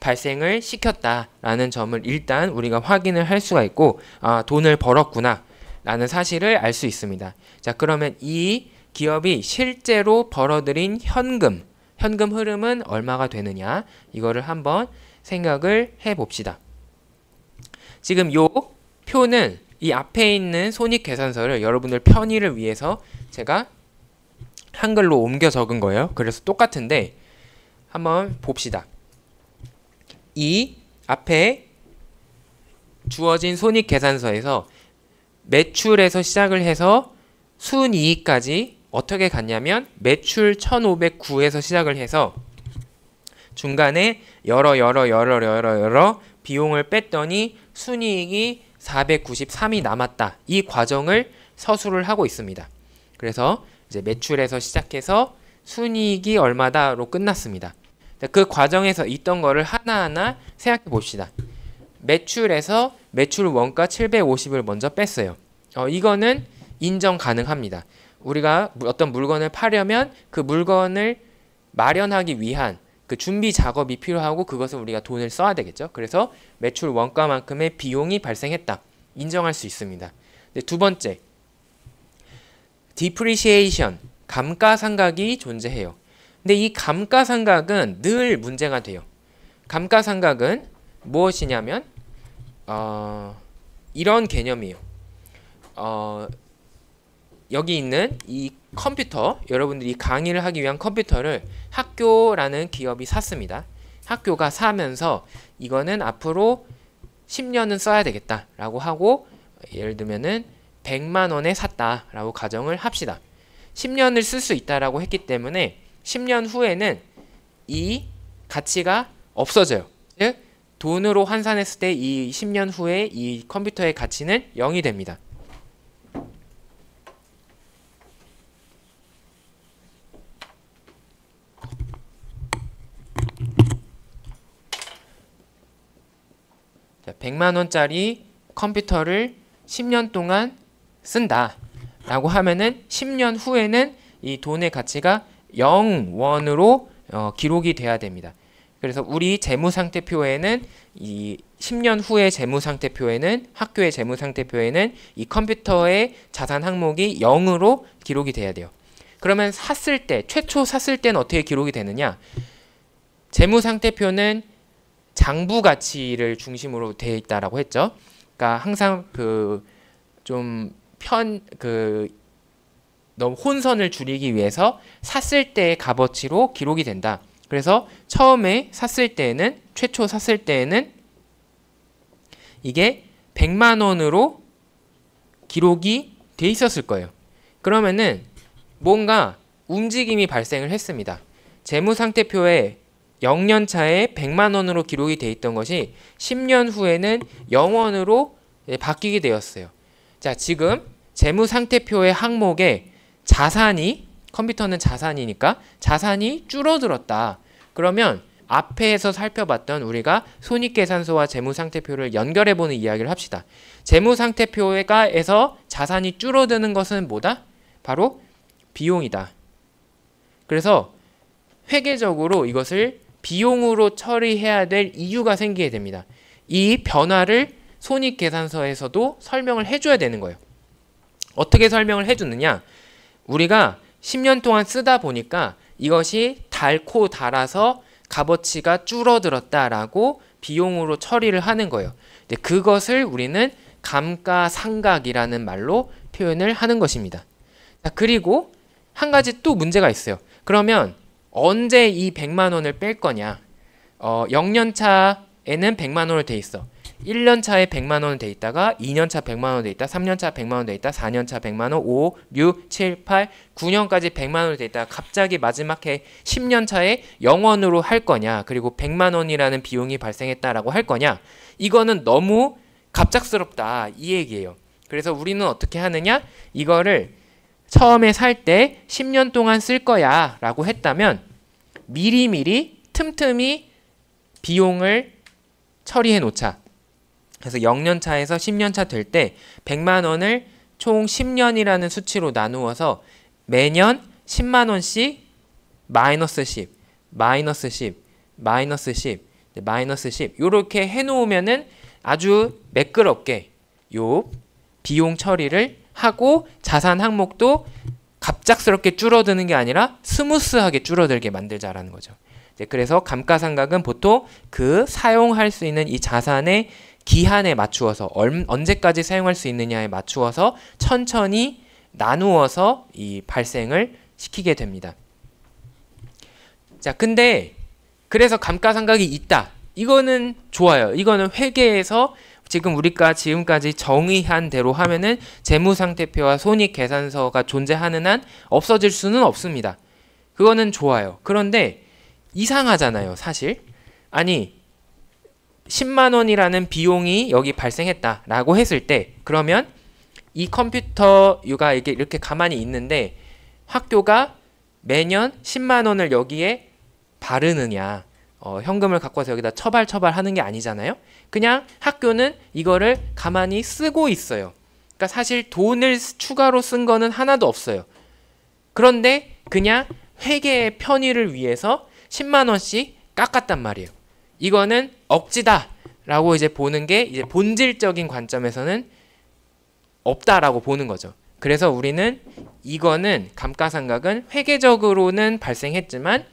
발생을 시켰다라는 점을 일단 우리가 확인을 할 수가 있고, 돈을 벌었구나 라는 사실을 알 수 있습니다. 자, 그러면 이 기업이 실제로 벌어들인 현금 흐름은 얼마가 되느냐, 이거를 한번 생각을 해 봅시다. 지금 요 표는 이 앞에 있는 손익계산서를 여러분들 편의를 위해서 제가 한글로 옮겨 적은 거예요. 그래서 똑같은데 한번 봅시다. 이 앞에 주어진 손익계산서에서 매출에서 시작을 해서 순이익까지 어떻게 갔냐면 매출 1509에서 시작을 해서 중간에 여러 비용을 뺐더니 순이익이 493이 남았다. 이 과정을 서술을 하고 있습니다. 그래서 이제 매출에서 시작해서 순이익이 얼마다로 끝났습니다. 그 과정에서 있던 거를 하나하나 생각해 봅시다. 매출에서 매출 원가 750을 먼저 뺐어요. 이거는 인정 가능합니다. 우리가 어떤 물건을 파려면 그 물건을 마련하기 위한 그 준비 작업이 필요하고 그것을 우리가 돈을 써야 되겠죠. 그래서 매출 원가만큼의 비용이 발생했다. 인정할 수 있습니다. 두 번째, depreciation, 감가상각이 존재해요. 근데 이 감가상각은 늘 문제가 돼요. 감가상각은 무엇이냐면 이런 개념이에요. 여기 있는 이 컴퓨터, 여러분들이 강의를 하기 위한 컴퓨터를 학교라는 기업이 샀습니다. 학교가 사면서 이거는 앞으로 10년은 써야 되겠다 라고 하고, 예를 들면은 100만 원에 샀다 라고 가정을 합시다. 10년을 쓸 수 있다라고 했기 때문에 10년 후에는 이 가치가 없어져요. 즉 돈으로 환산했을 때 이 10년 후에 이 컴퓨터의 가치는 0이 됩니다. 자, 100만 원짜리 컴퓨터를 10년 동안 쓴다 라고 하면은 10년 후에는 이 돈의 가치가 0원으로 기록이 돼야 됩니다. 그래서 우리 재무상태표에는 이 10년 후의 재무상태표에는 학교의 재무상태표에는 이 컴퓨터의 자산 항목이 0으로 기록이 돼야 돼요. 그러면 샀을 때 최초 샀을 때는 어떻게 기록이 되느냐? 재무상태표는 장부 가치를 중심으로 되어 있다라고 했죠. 그러니까 항상 너무 혼선을 줄이기 위해서 샀을 때의 값어치로 기록이 된다. 그래서 처음에 샀을 때에는 최초 샀을 때에는 이게 100만 원으로 기록이 돼 있었을 거예요. 그러면은 뭔가 움직임이 발생을 했습니다. 재무상태표에 0년 차에 100만 원으로 기록이 돼 있던 것이 10년 후에는 0원으로 바뀌게 되었어요. 자, 지금 재무상태표의 항목에 자산이, 컴퓨터는 자산이니까 자산이 줄어들었다. 그러면 앞에서 살펴봤던 우리가 손익계산서와 재무상태표를 연결해보는 이야기를 합시다. 재무상태표에서 자산이 줄어드는 것은 뭐다? 바로 비용이다. 그래서 회계적으로 이것을 비용으로 처리해야 될 이유가 생기게 됩니다. 이 변화를 손익계산서에서도 설명을 해줘야 되는 거예요. 어떻게 설명을 해주느냐? 우리가 10년 동안 쓰다 보니까 이것이 닳고 닳아서 값어치가 줄어들었다라고 비용으로 처리를 하는 거예요. 그것을 우리는 감가상각이라는 말로 표현을 하는 것입니다. 자, 그리고 한 가지 또 문제가 있어요. 그러면 언제 이 100만 원을 뺄 거냐? 0년 차에는 100만 원을 돼 있어. 1년 차에 100만 원을 돼 있다가 2년 차 100만 원 돼 있다. 3년 차 100만 원 돼 있다. 4년 차 100만 원, 5, 6, 7, 8, 9년까지 100만 원을 돼 있다가 갑자기 마지막 해 10년 차에 0원으로 할 거냐? 그리고 100만 원이라는 비용이 발생했다라고 할 거냐? 이거는 너무 갑작스럽다 이 얘기예요. 그래서 우리는 어떻게 하느냐? 이거를 처음에 살 때 10년 동안 쓸 거야 라고 했다면 미리미리 틈틈이 비용을 처리해 놓자. 그래서 0년차에서 10년차 될 때 100만 원을 총 10년이라는 수치로 나누어서 매년 10만 원씩 마이너스 10, 마이너스 10, 마이너스 10, 마이너스 10 이렇게 해놓으면은 아주 매끄럽게 요 비용 처리를 하고 자산 항목도 갑작스럽게 줄어드는 게 아니라 스무스하게 줄어들게 만들자라는 거죠. 그래서 감가상각은 보통 그 사용할 수 있는 이 자산의 기한에 맞추어서 언제까지 사용할 수 있느냐에 맞추어서 천천히 나누어서 이 발생을 시키게 됩니다. 자, 근데 그래서 감가상각이 있다. 이거는 좋아요. 이거는 회계에서 지금 우리가 지금까지 정의한 대로 하면은 재무상태표와 손익계산서가 존재하는 한 없어질 수는 없습니다. 그거는 좋아요. 그런데 이상하잖아요, 사실. 아니 10만 원이라는 비용이 여기 발생했다라고 했을 때 그러면 이 컴퓨터가 이렇게 가만히 있는데 학교가 매년 10만 원을 여기에 바르느냐 현금을 갖고 와서 여기다 처발하는 게 아니잖아요. 그냥 학교는 이거를 가만히 쓰고 있어요. 그러니까 사실 돈을 추가로 쓴 거는 하나도 없어요. 그런데 그냥 회계의 편의를 위해서 10만 원씩 깎았단 말이에요. 이거는 억지다라고 이제 보는 게 이제 본질적인 관점에서는 없다라고 보는 거죠. 그래서 우리는 이거는 감가상각은 회계적으로는 발생했지만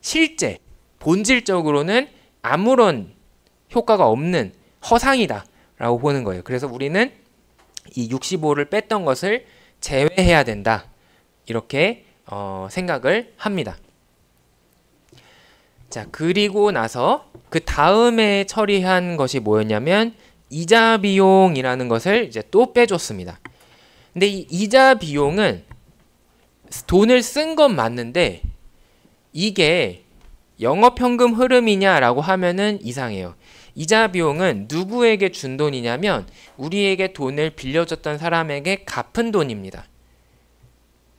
실제 본질적으로는 아무런 효과가 없는 허상이다라고 보는 거예요. 그래서 우리는 이 65를 뺐던 것을 제외해야 된다. 이렇게 생각을 합니다. 자, 그리고 나서 그 다음에 처리한 것이 뭐였냐면 이자 비용이라는 것을 이제 또 빼줬습니다. 근데 이 이자 비용은 돈을 쓴 건 맞는데 이게 영업현금 흐름이냐라고 하면은 이상해요. 이자 비용은 누구에게 준 돈이냐면 우리에게 돈을 빌려줬던 사람에게 갚은 돈입니다.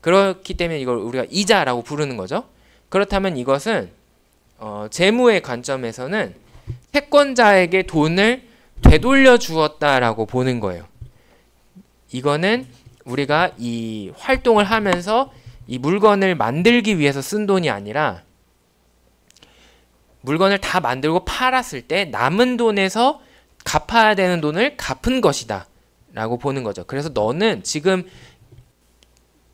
그렇기 때문에 이걸 우리가 이자라고 부르는 거죠. 그렇다면 이것은 재무의 관점에서는 채권자에게 돈을 되돌려 주었다라고 보는 거예요. 이거는 우리가 이 활동을 하면서 이 물건을 만들기 위해서 쓴 돈이 아니라 물건을 다 만들고 팔았을 때 남은 돈에서 갚아야 되는 돈을 갚은 것이다 라고 보는 거죠. 그래서 너는 지금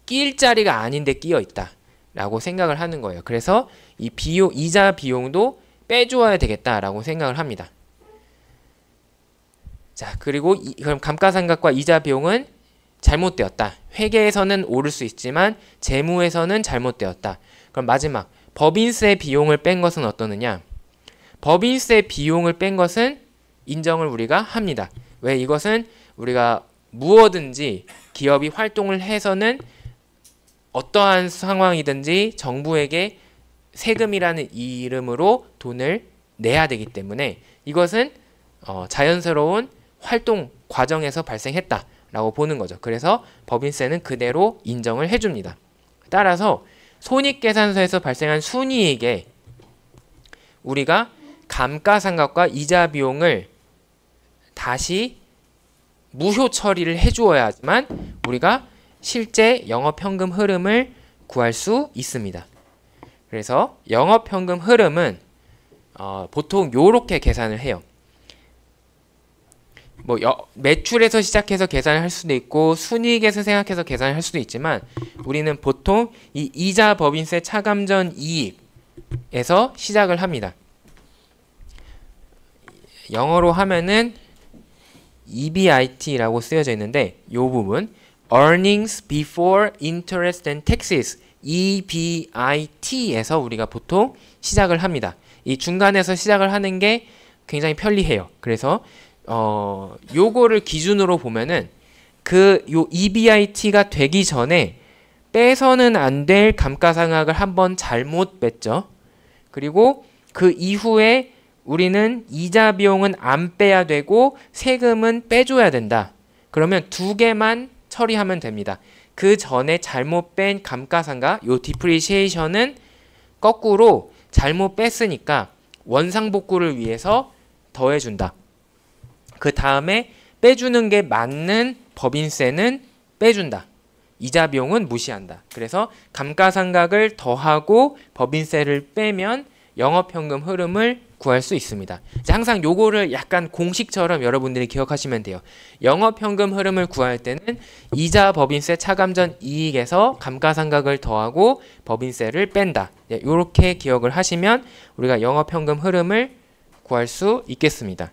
끼일 자리가 아닌데 끼어 있다 라고 생각을 하는 거예요. 그래서 이 비용, 이자 비용도 빼주어야 되겠다라고 생각을 합니다. 자, 그리고 그럼 감가상각과 이자 비용은 잘못되었다. 회계에서는 옳을 수 있지만 재무에서는 잘못되었다. 그럼 마지막 법인세 비용을 뺀 것은 어떠느냐? 법인세 비용을 뺀 것은 인정을 우리가 합니다. 왜? 이것은 우리가 무엇든지 기업이 활동을 해서는 어떠한 상황이든지 정부에게 세금이라는 이름으로 돈을 내야 되기 때문에 이것은 자연스러운 활동 과정에서 발생했다라고 보는 거죠. 그래서 법인세는 그대로 인정을 해줍니다. 따라서 손익계산서에서 발생한 순이익에 우리가 감가상각과 이자 비용을 다시 무효 처리를 해주어야 하지만 우리가 실제 영업현금 흐름을 구할 수 있습니다. 그래서 영업현금 흐름은 보통 요렇게 계산을 해요. 뭐 매출에서 시작해서 계산을 할 수도 있고 순이익에서 생각해서 계산을 할 수도 있지만 우리는 보통 이 이자 법인세 차감전 이익에서 시작을 합니다. 영어로 하면은 EBIT라고 쓰여져 있는데 이 부분 Earnings Before Interest and Taxes EBIT에서 우리가 보통 시작을 합니다. 이 중간에서 시작을 하는 게 굉장히 편리해요. 그래서 요거를 기준으로 보면은 요 EBIT가 되기 전에 빼서는 안 될 감가상각을 한번 잘못 뺐죠. 그리고 그 이후에 우리는 이자 비용은 안 빼야 되고 세금은 빼줘야 된다. 그러면 두 개만 처리하면 됩니다. 그 전에 잘못 뺀 감가상각, 요 디프리시에이션은 거꾸로 잘못 뺐으니까 원상복구를 위해서 더해준다. 그 다음에 빼주는 게 맞는 법인세는 빼준다. 이자 비용은 무시한다. 그래서 감가상각을 더하고 법인세를 빼면 영업현금 흐름을 구할 수 있습니다. 항상 요거를 약간 공식처럼 여러분들이 기억하시면 돼요. 영업현금 흐름을 구할 때는 이자 법인세 차감전 이익에서 감가상각을 더하고 법인세를 뺀다. 요렇게 기억을 하시면 우리가 영업현금 흐름을 구할 수 있겠습니다.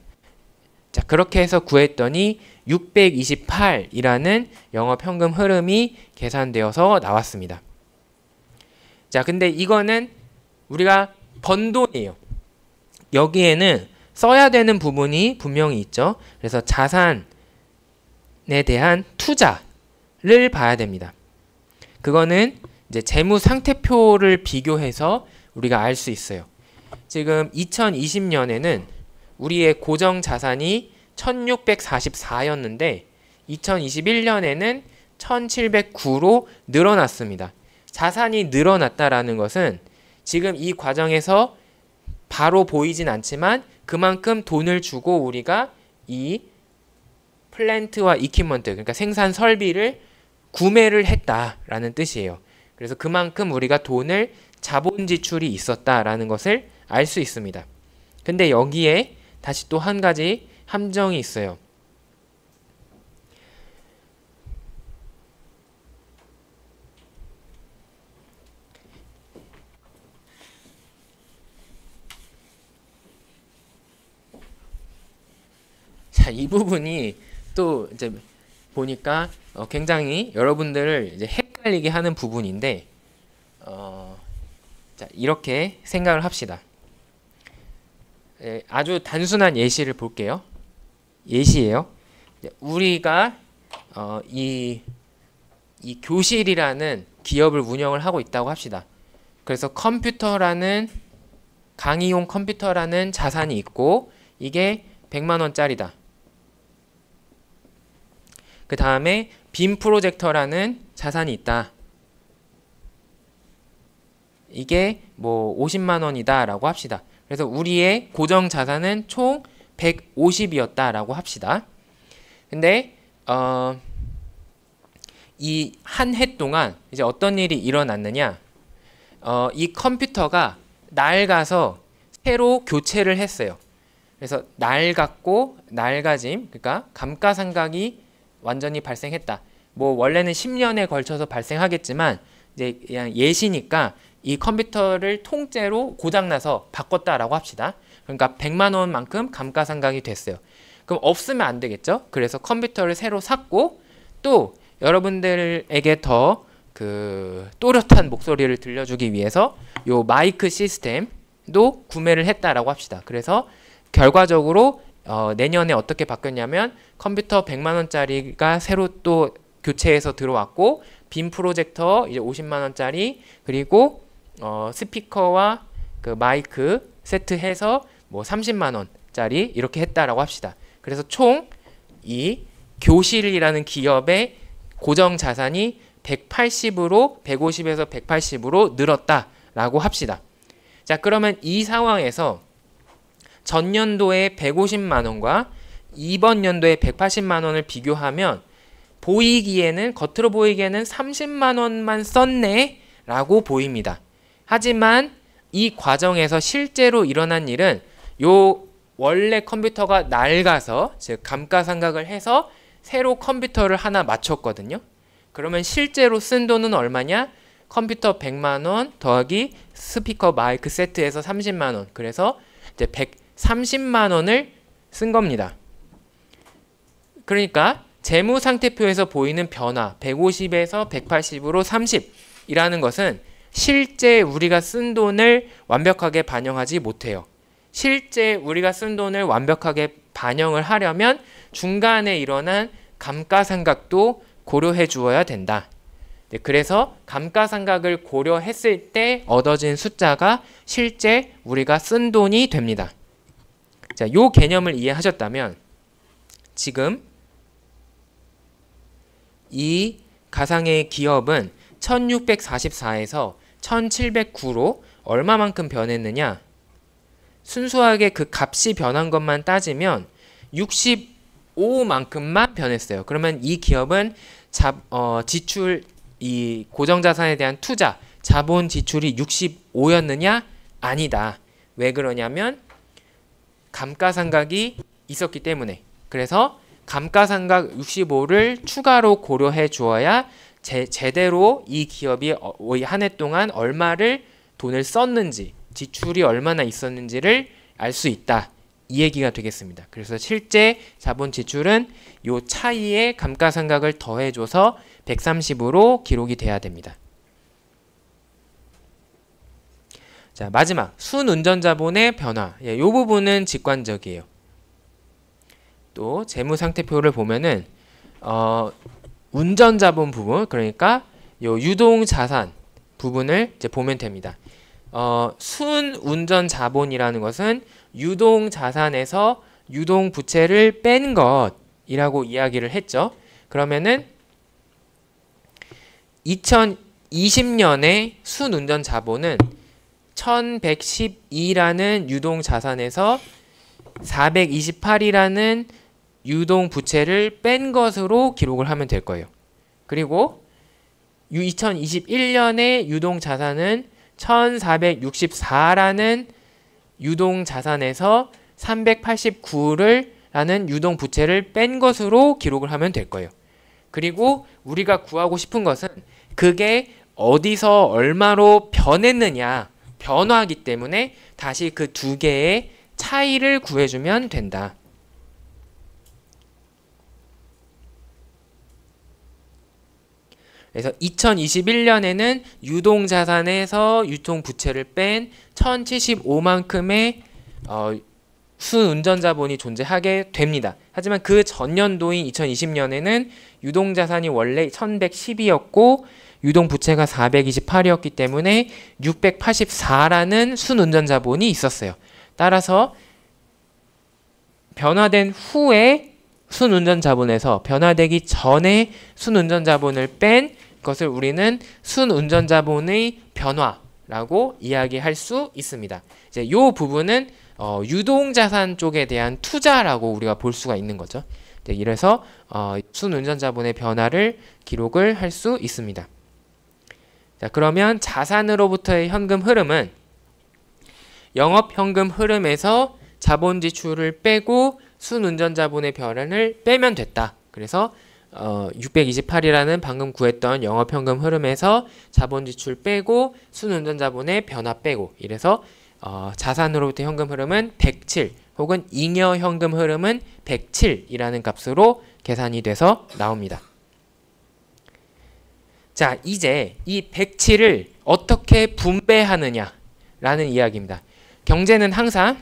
자, 그렇게 해서 구했더니 628이라는 영업현금 흐름이 계산되어서 나왔습니다. 자, 근데 이거는 우리가 번 돈이에요. 여기에는 써야 되는 부분이 분명히 있죠. 그래서 자산에 대한 투자를 봐야 됩니다. 그거는 이제 재무 상태표를 비교해서 우리가 알 수 있어요. 지금 2020년에는 우리의 고정 자산이 1644였는데 2021년에는 1709로 늘어났습니다. 자산이 늘어났다라는 것은 지금 이 과정에서 바로 보이진 않지만 그만큼 돈을 주고 우리가 이 플랜트와 이퀴먼트, 그러니까 생산 설비를 구매를 했다라는 뜻이에요. 그래서 그만큼 우리가 돈을 자본 지출이 있었다라는 것을 알 수 있습니다. 근데 여기에 다시 또 한 가지 함정이 있어요. 자, 이 부분이 또 이제 보니까 굉장히 여러분들을 이제 헷갈리게 하는 부분인데, 자, 이렇게 생각을 합시다. 아주 단순한 예시를 볼게요. 예시예요. 우리가 이 교실이라는 기업을 운영을 하고 있다고 합시다. 그래서 컴퓨터라는 강의용 컴퓨터라는 자산이 있고 이게 100만 원짜리다. 그 다음에 빔 프로젝터라는 자산이 있다. 이게 뭐 50만 원이다 라고 합시다. 그래서 우리의 고정 자산은 총 150이었다 라고 합시다. 근데 이 한 해 동안 이제 어떤 일이 일어났느냐, 이 컴퓨터가 낡아서 새로 교체를 했어요. 그래서 낡았고 낡아짐, 그러니까 감가상각이 완전히 발생했다. 뭐 원래는 10년에 걸쳐서 발생하겠지만 이제 그냥 예시니까 이 컴퓨터를 통째로 고장나서 바꿨다라고 합시다. 그러니까 100만 원만큼 감가상각이 됐어요. 그럼 없으면 안 되겠죠? 그래서 컴퓨터를 새로 샀고, 또 여러분들에게 더 그 또렷한 목소리를 들려주기 위해서 요 마이크 시스템도 구매를 했다라고 합시다. 그래서 결과적으로 내년에 어떻게 바뀌었냐면 컴퓨터 100만 원짜리가 새로 또 교체해서 들어왔고, 빔 프로젝터 이제 50만 원짜리, 그리고 스피커와 그 마이크 세트해서 뭐 30만 원짜리 이렇게 했다라고 합시다. 그래서 총 이 교실이라는 기업의 고정 자산이 180에서 180으로 늘었다라고 합시다. 자, 그러면 이 상황에서 전년도에 150만 원과 이번 연도에 180만 원을 비교하면 겉으로 보이기에는 30만 원만 썼네 라고 보입니다. 하지만 이 과정에서 실제로 일어난 일은 요 원래 컴퓨터가 낡아서, 즉 감가상각을 해서 새로 컴퓨터를 하나 맞췄거든요. 그러면 실제로 쓴 돈은 얼마냐? 컴퓨터 100만 원 더하기 스피커 마이크 세트에서 30만 원. 그래서 이제 130만 원을 쓴 겁니다. 그러니까 재무상태표에서 보이는 변화 150에서 180으로 30이라는 것은 실제 우리가 쓴 돈을 완벽하게 반영하지 못해요. 실제 우리가 쓴 돈을 완벽하게 반영을 하려면 중간에 일어난 감가상각도 고려해 주어야 된다. 그래서 감가상각을 고려했을 때 얻어진 숫자가 실제 우리가 쓴 돈이 됩니다. 자, 요 개념을 이해하셨다면 지금 이 가상의 기업은 1644에서 1709로 얼마만큼 변했느냐? 순수하게 그 값이 변한 것만 따지면 65만큼만 변했어요. 그러면 이 기업은 지출, 이 고정자산에 대한 투자, 자본 지출이 65였느냐? 아니다. 왜 그러냐면 감가상각이 있었기 때문에. 그래서 감가상각 65를 추가로 고려해 주어야 제대로 이 기업이 한 해 동안 얼마를 돈을 썼는지, 지출이 얼마나 있었는지를 알 수 있다. 이 얘기가 되겠습니다. 그래서 실제 자본 지출은 요 차이에 감가상각을 더해줘서 130으로 기록이 돼야 됩니다. 자, 마지막 순운전자본의 변화. 이 부분은 직관적이에요. 또 재무상태표를 보면은 운전자본 부분, 그러니까 요 유동자산 부분을 이제 보면 됩니다. 순운전자본이라는 것은 유동자산에서 유동부채를 뺀 것이라고 이야기를 했죠. 그러면은 2020년에 순운전자본은 1112라는 유동자산에서 428이라는 유동부채를 뺀 것으로 기록을 하면 될 거예요. 그리고 2021년에 유동자산은 1464라는 유동자산에서 389라는 유동부채를 뺀 것으로 기록을 하면 될 거예요. 그리고 우리가 구하고 싶은 것은 그게 어디서 얼마로 변했느냐, 변화하기 때문에 다시 그 두 개의 차이를 구해주면 된다. 그래서 2021년에는 유동자산에서 유통부채를 뺀 1075만큼의 순운전자본이 존재하게 됩니다. 하지만 그 전년도인 2020년에는 유동자산이 원래 1112였고 유동 부채가 428이었기 때문에 684라는 순운전자본이 있었어요. 따라서 변화된 후에 순운전자본에서 변화되기 전에 순운전자본을 뺀 것을 우리는 순운전자본의 변화라고 이야기할 수 있습니다. 이제 이 부분은 유동자산 쪽에 대한 투자라고 우리가 볼 수가 있는 거죠. 이래서 순운전자본의 변화를 기록을 할 수 있습니다. 자, 그러면 자산으로부터의 현금 흐름은 영업현금 흐름에서 자본 지출을 빼고 순운전자본의 변화를 빼면 됐다. 그래서 628이라는 방금 구했던 영업현금 흐름에서 자본 지출 빼고 순운전자본의 변화 빼고 이래서 자산으로부터 현금 흐름은 107 혹은 잉여 현금 흐름은 107이라는 값으로 계산이 돼서 나옵니다. 자, 이제 이 107을 어떻게 분배하느냐라는 이야기입니다. 경제는 항상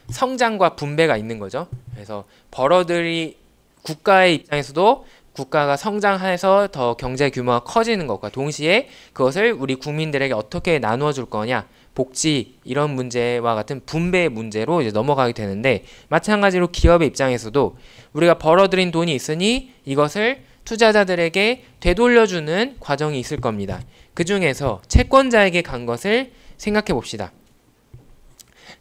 성장과 분배가 있는 거죠. 그래서 벌어들이 국가의 입장에서도 국가가 성장해서 더 경제 규모가 커지는 것과 동시에 그것을 우리 국민들에게 어떻게 나누어 줄 거냐, 복지 이런 문제와 같은 분배의 문제로 이제 넘어가게 되는데, 마찬가지로 기업의 입장에서도 우리가 벌어들인 돈이 있으니 이것을 투자자들에게 되돌려주는 과정이 있을 겁니다. 그 중에서 채권자에게 간 것을 생각해 봅시다.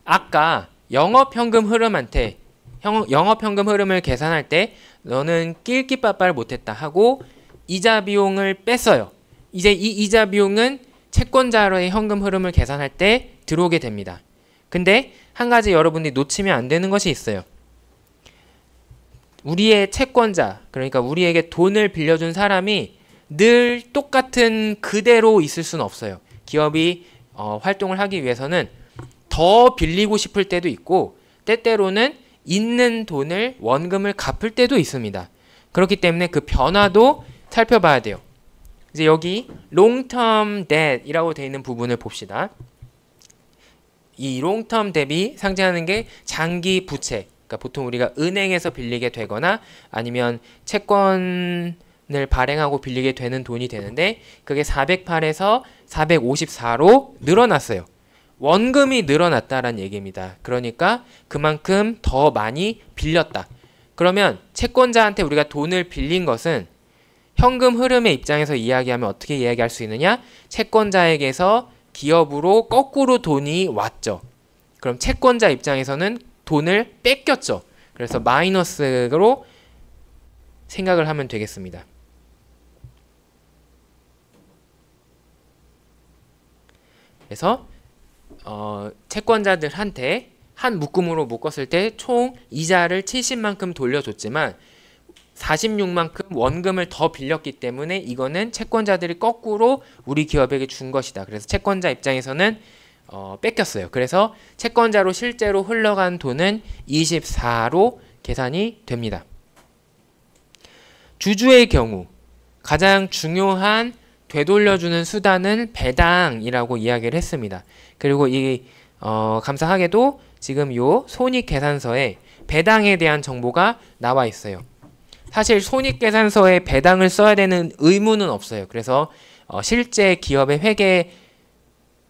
아까 영업현금 흐름한테 영업현금 흐름을 계산할 때 너는 낄끼빠빠를 못했다 하고 이자 비용을 뺐어요. 이제 이 이자 비용은 채권자로의 현금 흐름을 계산할 때 들어오게 됩니다. 근데 한 가지 여러분들이 놓치면 안 되는 것이 있어요. 우리의 채권자, 그러니까 우리에게 돈을 빌려준 사람이 늘 똑같은 그대로 있을 수는 없어요. 기업이 활동을 하기 위해서는 더 빌리고 싶을 때도 있고 때때로는 있는 돈을 원금을 갚을 때도 있습니다. 그렇기 때문에 그 변화도 살펴봐야 돼요. 이제 여기 long-term debt이라고 되어 있는 부분을 봅시다. 이 long-term debt이 상징하는 게 장기 부채. 그러니까 보통 우리가 은행에서 빌리게 되거나 아니면 채권을 발행하고 빌리게 되는 돈이 되는데 그게 408에서 454로 늘어났어요. 원금이 늘어났다라는 얘기입니다. 그러니까 그만큼 더 많이 빌렸다. 그러면 채권자한테 우리가 돈을 빌린 것은 현금 흐름의 입장에서 이야기하면 어떻게 이야기할 수 있느냐? 채권자에게서 기업으로 거꾸로 돈이 왔죠. 그럼 채권자 입장에서는 돈을 뺏겼죠. 그래서 마이너스로 생각을 하면 되겠습니다. 그래서 채권자들한테 한 묶음으로 묶었을 때 총 이자를 70만큼 돌려줬지만 46만큼 원금을 더 빌렸기 때문에 이거는 채권자들이 거꾸로 우리 기업에게 준 것이다. 그래서 채권자 입장에서는 뺏겼어요. 그래서 채권자로 실제로 흘러간 돈은 24로 계산이 됩니다. 주주의 경우 가장 중요한 되돌려주는 수단은 배당이라고 이야기를 했습니다. 그리고 이 감사하게도 지금 요 손익계산서에 배당에 대한 정보가 나와 있어요. 사실 손익계산서에 배당을 써야 되는 의무는 없어요. 그래서 실제 기업의 회계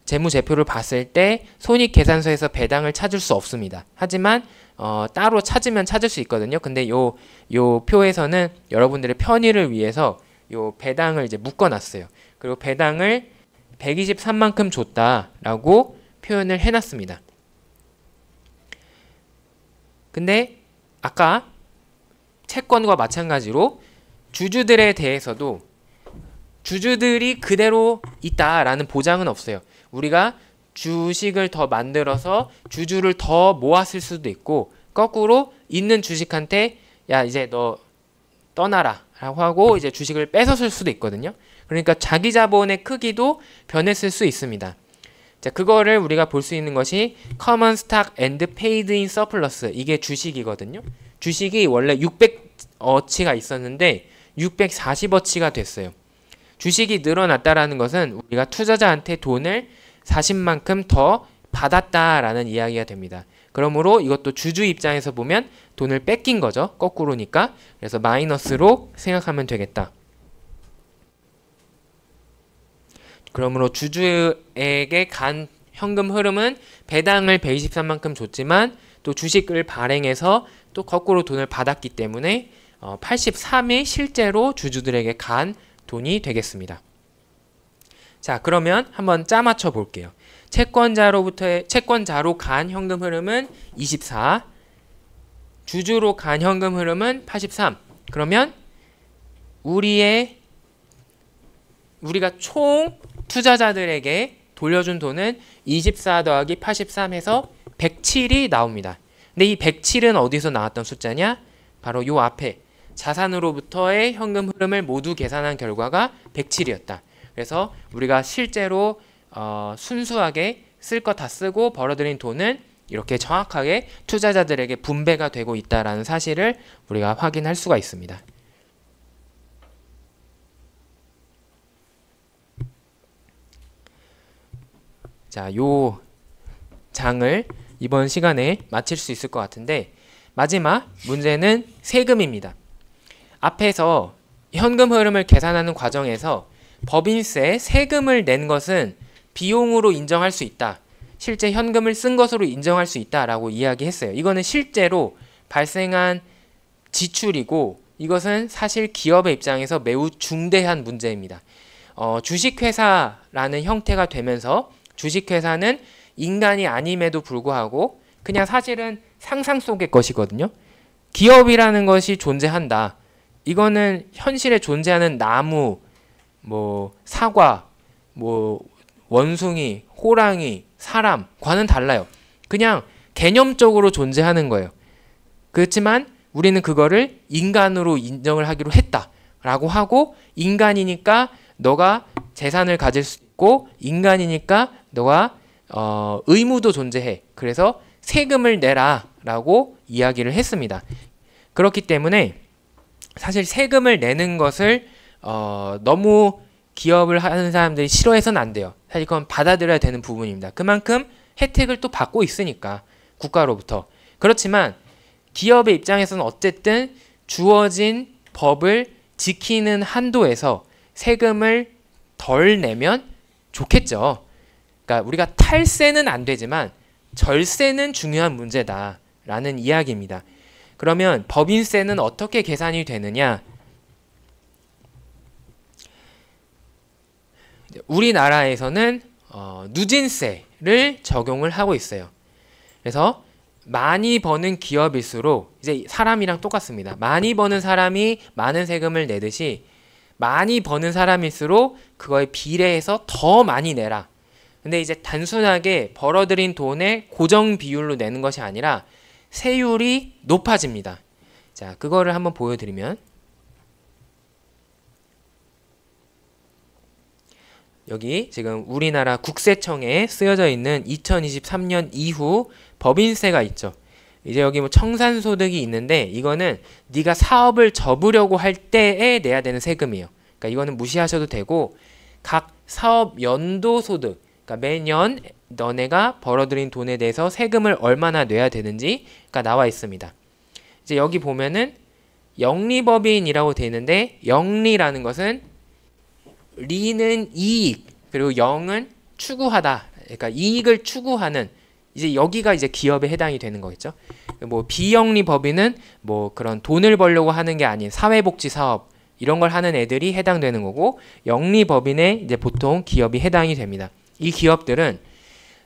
재무제표를 봤을 때 손익계산서에서 배당을 찾을 수 없습니다. 하지만 따로 찾으면 찾을 수 있거든요. 근데 요 표에서는 여러분들의 편의를 위해서 요 배당을 이제 묶어놨어요. 그리고 배당을 123만큼 줬다라고 표현을 해놨습니다. 근데 아까 채권과 마찬가지로 주주들에 대해서도 주주들이 그대로 있다라는 보장은 없어요. 우리가 주식을 더 만들어서 주주를 더 모았을 수도 있고 거꾸로 있는 주식한테 야 이제 너 떠나라 라고 하고 이제 주식을 뺏었을 수도 있거든요. 그러니까 자기 자본의 크기도 변했을 수 있습니다. 자, 그거를 우리가 볼 수 있는 것이 common stock and paid in surplus. 이게 주식이거든요. 주식이 원래 600어치가 있었는데 640어치가 됐어요. 주식이 늘어났다라는 것은 우리가 투자자한테 돈을 40만큼 더 받았다라는 이야기가 됩니다. 그러므로 이것도 주주 입장에서 보면 돈을 뺏긴 거죠. 거꾸로니까. 그래서 마이너스로 생각하면 되겠다. 그러므로 주주에게 간 현금 흐름은 배당을 123만큼 줬지만 또 주식을 발행해서 또 거꾸로 돈을 받았기 때문에 83이 실제로 주주들에게 간 돈이 되겠습니다. 자, 그러면 한번 짜맞춰 볼게요. 채권자로 간 현금 흐름은 24, 주주로 간 현금 흐름은 83. 그러면 우리가 총 투자자들에게 돌려준 돈은 24 더하기 83 해서 107이 나옵니다. 근데 이 107은 어디서 나왔던 숫자냐? 바로 요 앞에 자산으로부터의 현금 흐름을 모두 계산한 결과가 107이었다. 그래서 우리가 실제로 순수하게 쓸 거 다 쓰고 벌어들인 돈은 이렇게 정확하게 투자자들에게 분배가 되고 있다는 사실을 우리가 확인할 수가 있습니다. 자, 요 장을 이번 시간에 마칠 수 있을 것 같은데 마지막 문제는 세금입니다. 앞에서 현금 흐름을 계산하는 과정에서 법인세 세금을 낸 것은 비용으로 인정할 수 있다. 실제 현금을 쓴 것으로 인정할 수 있다라고 이야기했어요. 이거는 실제로 발생한 지출이고 이것은 사실 기업의 입장에서 매우 중대한 문제입니다. 주식회사라는 형태가 되면서 주식회사는 인간이 아님에도 불구하고 그냥 사실은 상상 속의 것이거든요. 기업이라는 것이 존재한다. 이거는 현실에 존재하는 나무, 사과, 원숭이, 호랑이, 사람과는 달라요. 그냥 개념적으로 존재하는 거예요. 그렇지만 우리는 그거를 인간으로 인정을 하기로 했다라고 하고 인간이니까 너가 재산을 가질 수 있고 인간이니까 너가 의무도 존재해. 그래서 세금을 내라 라고 이야기를 했습니다. 그렇기 때문에 사실 세금을 내는 것을 너무 기업을 하는 사람들이 싫어해서는 안 돼요. 사실 그건 받아들여야 되는 부분입니다. 그만큼 혜택을 또 받고 있으니까 국가로부터. 그렇지만 기업의 입장에서는 어쨌든 주어진 법을 지키는 한도에서 세금을 덜 내면 좋겠죠. 그러니까 우리가 탈세는 안 되지만 절세는 중요한 문제다라는 이야기입니다. 그러면 법인세는 어떻게 계산이 되느냐? 우리나라에서는 누진세를 적용을 하고 있어요. 그래서 많이 버는 기업일수록 이제 사람이랑 똑같습니다. 많이 버는 사람이 많은 세금을 내듯이 많이 버는 사람일수록 그거에 비례해서 더 많이 내라. 근데 이제 단순하게 벌어들인 돈의 고정 비율로 내는 것이 아니라 세율이 높아집니다. 자, 그거를 한번 보여드리면 여기 지금 우리나라 국세청에 쓰여져 있는 2023년 이후 법인세가 있죠. 이제 여기 청산소득이 있는데 이거는 네가 사업을 접으려고 할 때에 내야 되는 세금이에요. 그러니까 이거는 무시하셔도 되고 각 사업 연도 소득, 그러니까 매년 너네가 벌어들인 돈에 대해서 세금을 얼마나 내야 되는지가 나와 있습니다. 이제 여기 보면은 영리법인이라고 되어 있는데 영리라는 것은 리는 이익 그리고 영은 추구하다. 그러니까 이익을 추구하는 이제 여기가 이제 기업에 해당이 되는 거겠죠. 비영리 법인은 그런 돈을 벌려고 하는 게 아닌 사회복지 사업 이런 걸 하는 애들이 해당되는 거고 영리 법인에 이제 보통 기업이 해당이 됩니다. 이 기업들은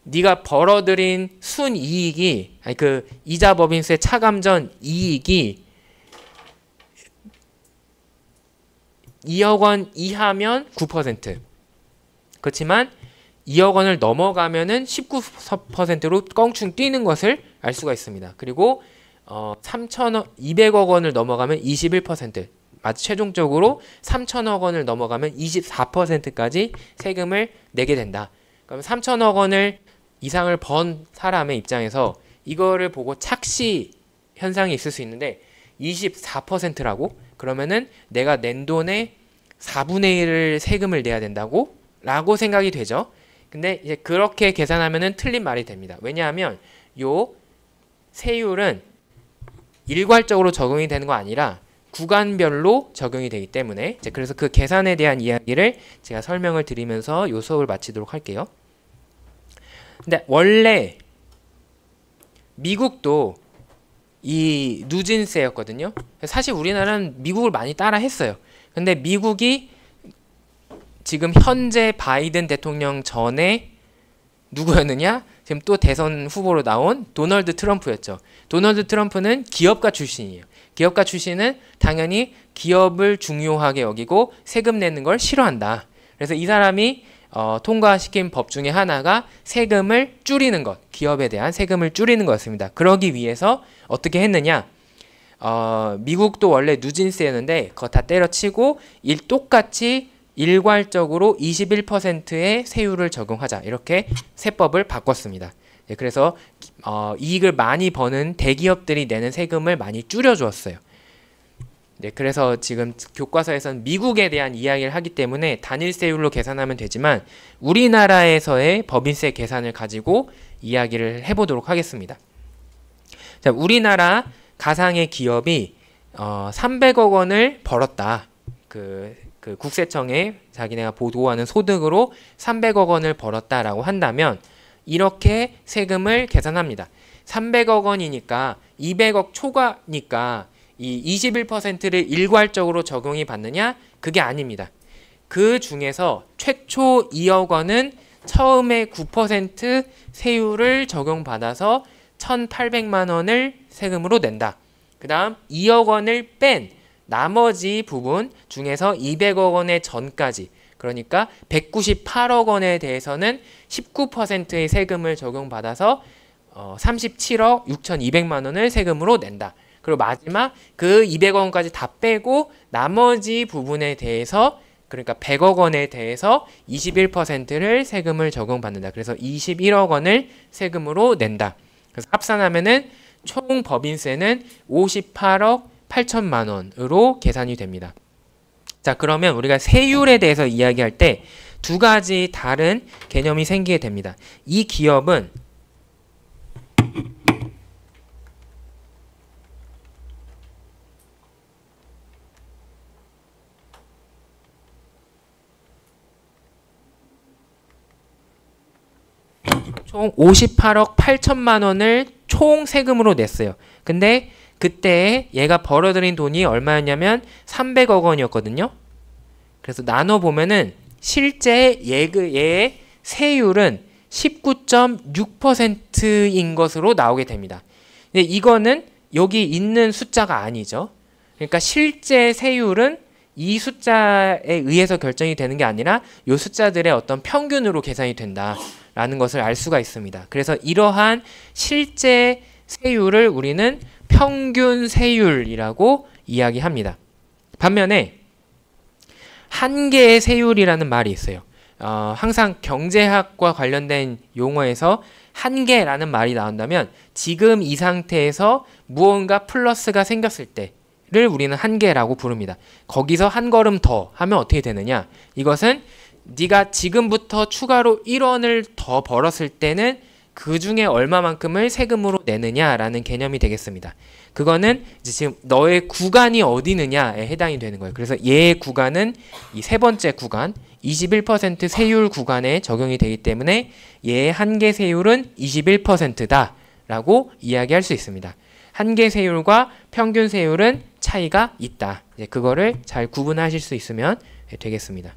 네가 벌어들인 순이익이 그 이자 법인세 차감전 이익이 2억 원 이하면 9%. 그렇지만 2억 원을 넘어가면은 19%로 껑충 뛰는 것을 알 수가 있습니다. 그리고 200억 원을 넘어가면 21%. 최종적으로 3천억 원을 넘어가면 24%까지 세금을 내게 된다. 그럼 3천억 원을 이상을 번 사람의 입장에서 이거를 보고 착시 현상이 있을 수 있는데 24%라고? 그러면은 내가 낸 돈의 4분의 1을 세금을 내야 된다고? 라고 생각이 되죠. 근데 이제 그렇게 계산하면은 틀린 말이 됩니다. 왜냐하면 요 세율은 일괄적으로 적용이 되는 거 아니라 구간별로 적용이 되기 때문에 이제 그래서 그 계산에 대한 이야기를 제가 설명을 드리면서 요 수업을 마치도록 할게요. 근데 원래 미국도 이 누진세였거든요. 사실 우리나라는 미국을 많이 따라 했어요. 근데 미국이 지금 현재 바이든 대통령 전에 누구였느냐? 지금 또 대선 후보로 나온 도널드 트럼프였죠. 도널드 트럼프는 기업가 출신이에요. 기업가 출신은 당연히 기업을 중요하게 여기고 세금 내는 걸 싫어한다. 그래서 이 사람이 통과시킨 법 중에 하나가 세금을 줄이는 것, 기업에 대한 세금을 줄이는 거였습니다. 그러기 위해서 어떻게 했느냐? 미국도 원래 누진세였는데 그거 다 때려치고 똑같이 일괄적으로 21%의 세율을 적용하자, 이렇게 세법을 바꿨습니다. 네, 그래서 이익을 많이 버는 대기업들이 내는 세금을 많이 줄여주었어요. 네, 그래서 지금 교과서에서는 미국에 대한 이야기를 하기 때문에 단일세율로 계산하면 되지만 우리나라에서의 법인세 계산을 가지고 이야기를 해보도록 하겠습니다. 자, 우리나라 가상의 기업이 300억 원을 벌었다. 그 국세청에 자기네가 보도하는 소득으로 300억 원을 벌었다라고 한다면 이렇게 세금을 계산합니다. 300억 원이니까 200억 초과니까 이 21%를 일괄적으로 적용이 받느냐? 그게 아닙니다. 그 중에서 최초 2억 원은 처음에 9% 세율을 적용받아서 1,800만 원을 세금으로 낸다. 그 다음 2억 원을 뺀 나머지 부분 중에서 200억 원의 전까지, 그러니까 198억 원에 대해서는 19%의 세금을 적용받아서 37억 6,200만 원을 세금으로 낸다. 그리고 마지막 그 200억 원까지 다 빼고 나머지 부분에 대해서, 그러니까 100억 원에 대해서 21%를 세금을 적용받는다. 그래서 21억 원을 세금으로 낸다. 그래서 합산하면은 총 법인세는 58억 8천만 원으로 계산이 됩니다. 자, 그러면 우리가 세율에 대해서 이야기할 때 두 가지 다른 개념이 생기게 됩니다. 이 기업은 총 58억 8천만 원을 총 세금으로 냈어요. 근데 그때 얘가 벌어들인 돈이 얼마였냐면 300억 원이었거든요. 그래서 나눠보면은 실제 얘의 세율은 19.6%인 것으로 나오게 됩니다. 근데 이거는 여기 있는 숫자가 아니죠. 그러니까 실제 세율은 이 숫자에 의해서 결정이 되는 게 아니라 이 숫자들의 어떤 평균으로 계산이 된다라는 것을 알 수가 있습니다. 그래서 이러한 실제 세율을 우리는 평균 세율이라고 이야기합니다. 반면에 한계의 세율이라는 말이 있어요. 항상 경제학과 관련된 용어에서 한계라는 말이 나온다면 지금 이 상태에서 무언가 플러스가 생겼을 때를 우리는 한계라고 부릅니다. 거기서 한 걸음 더 하면 어떻게 되느냐? 이것은 네가 지금부터 추가로 1원을 더 벌었을 때는 그 중에 얼마만큼을 세금으로 내느냐라는 개념이 되겠습니다. 그거는 이제 지금 너의 구간이 어디느냐에 해당이 되는 거예요. 그래서 얘의 구간은 이 세 번째 구간, 21% 세율 구간에 적용이 되기 때문에 얘의 한계 세율은 21%다라고 이야기할 수 있습니다. 한계 세율과 평균 세율은 차이가 있다. 이제 그거를 잘 구분하실 수 있으면 되겠습니다.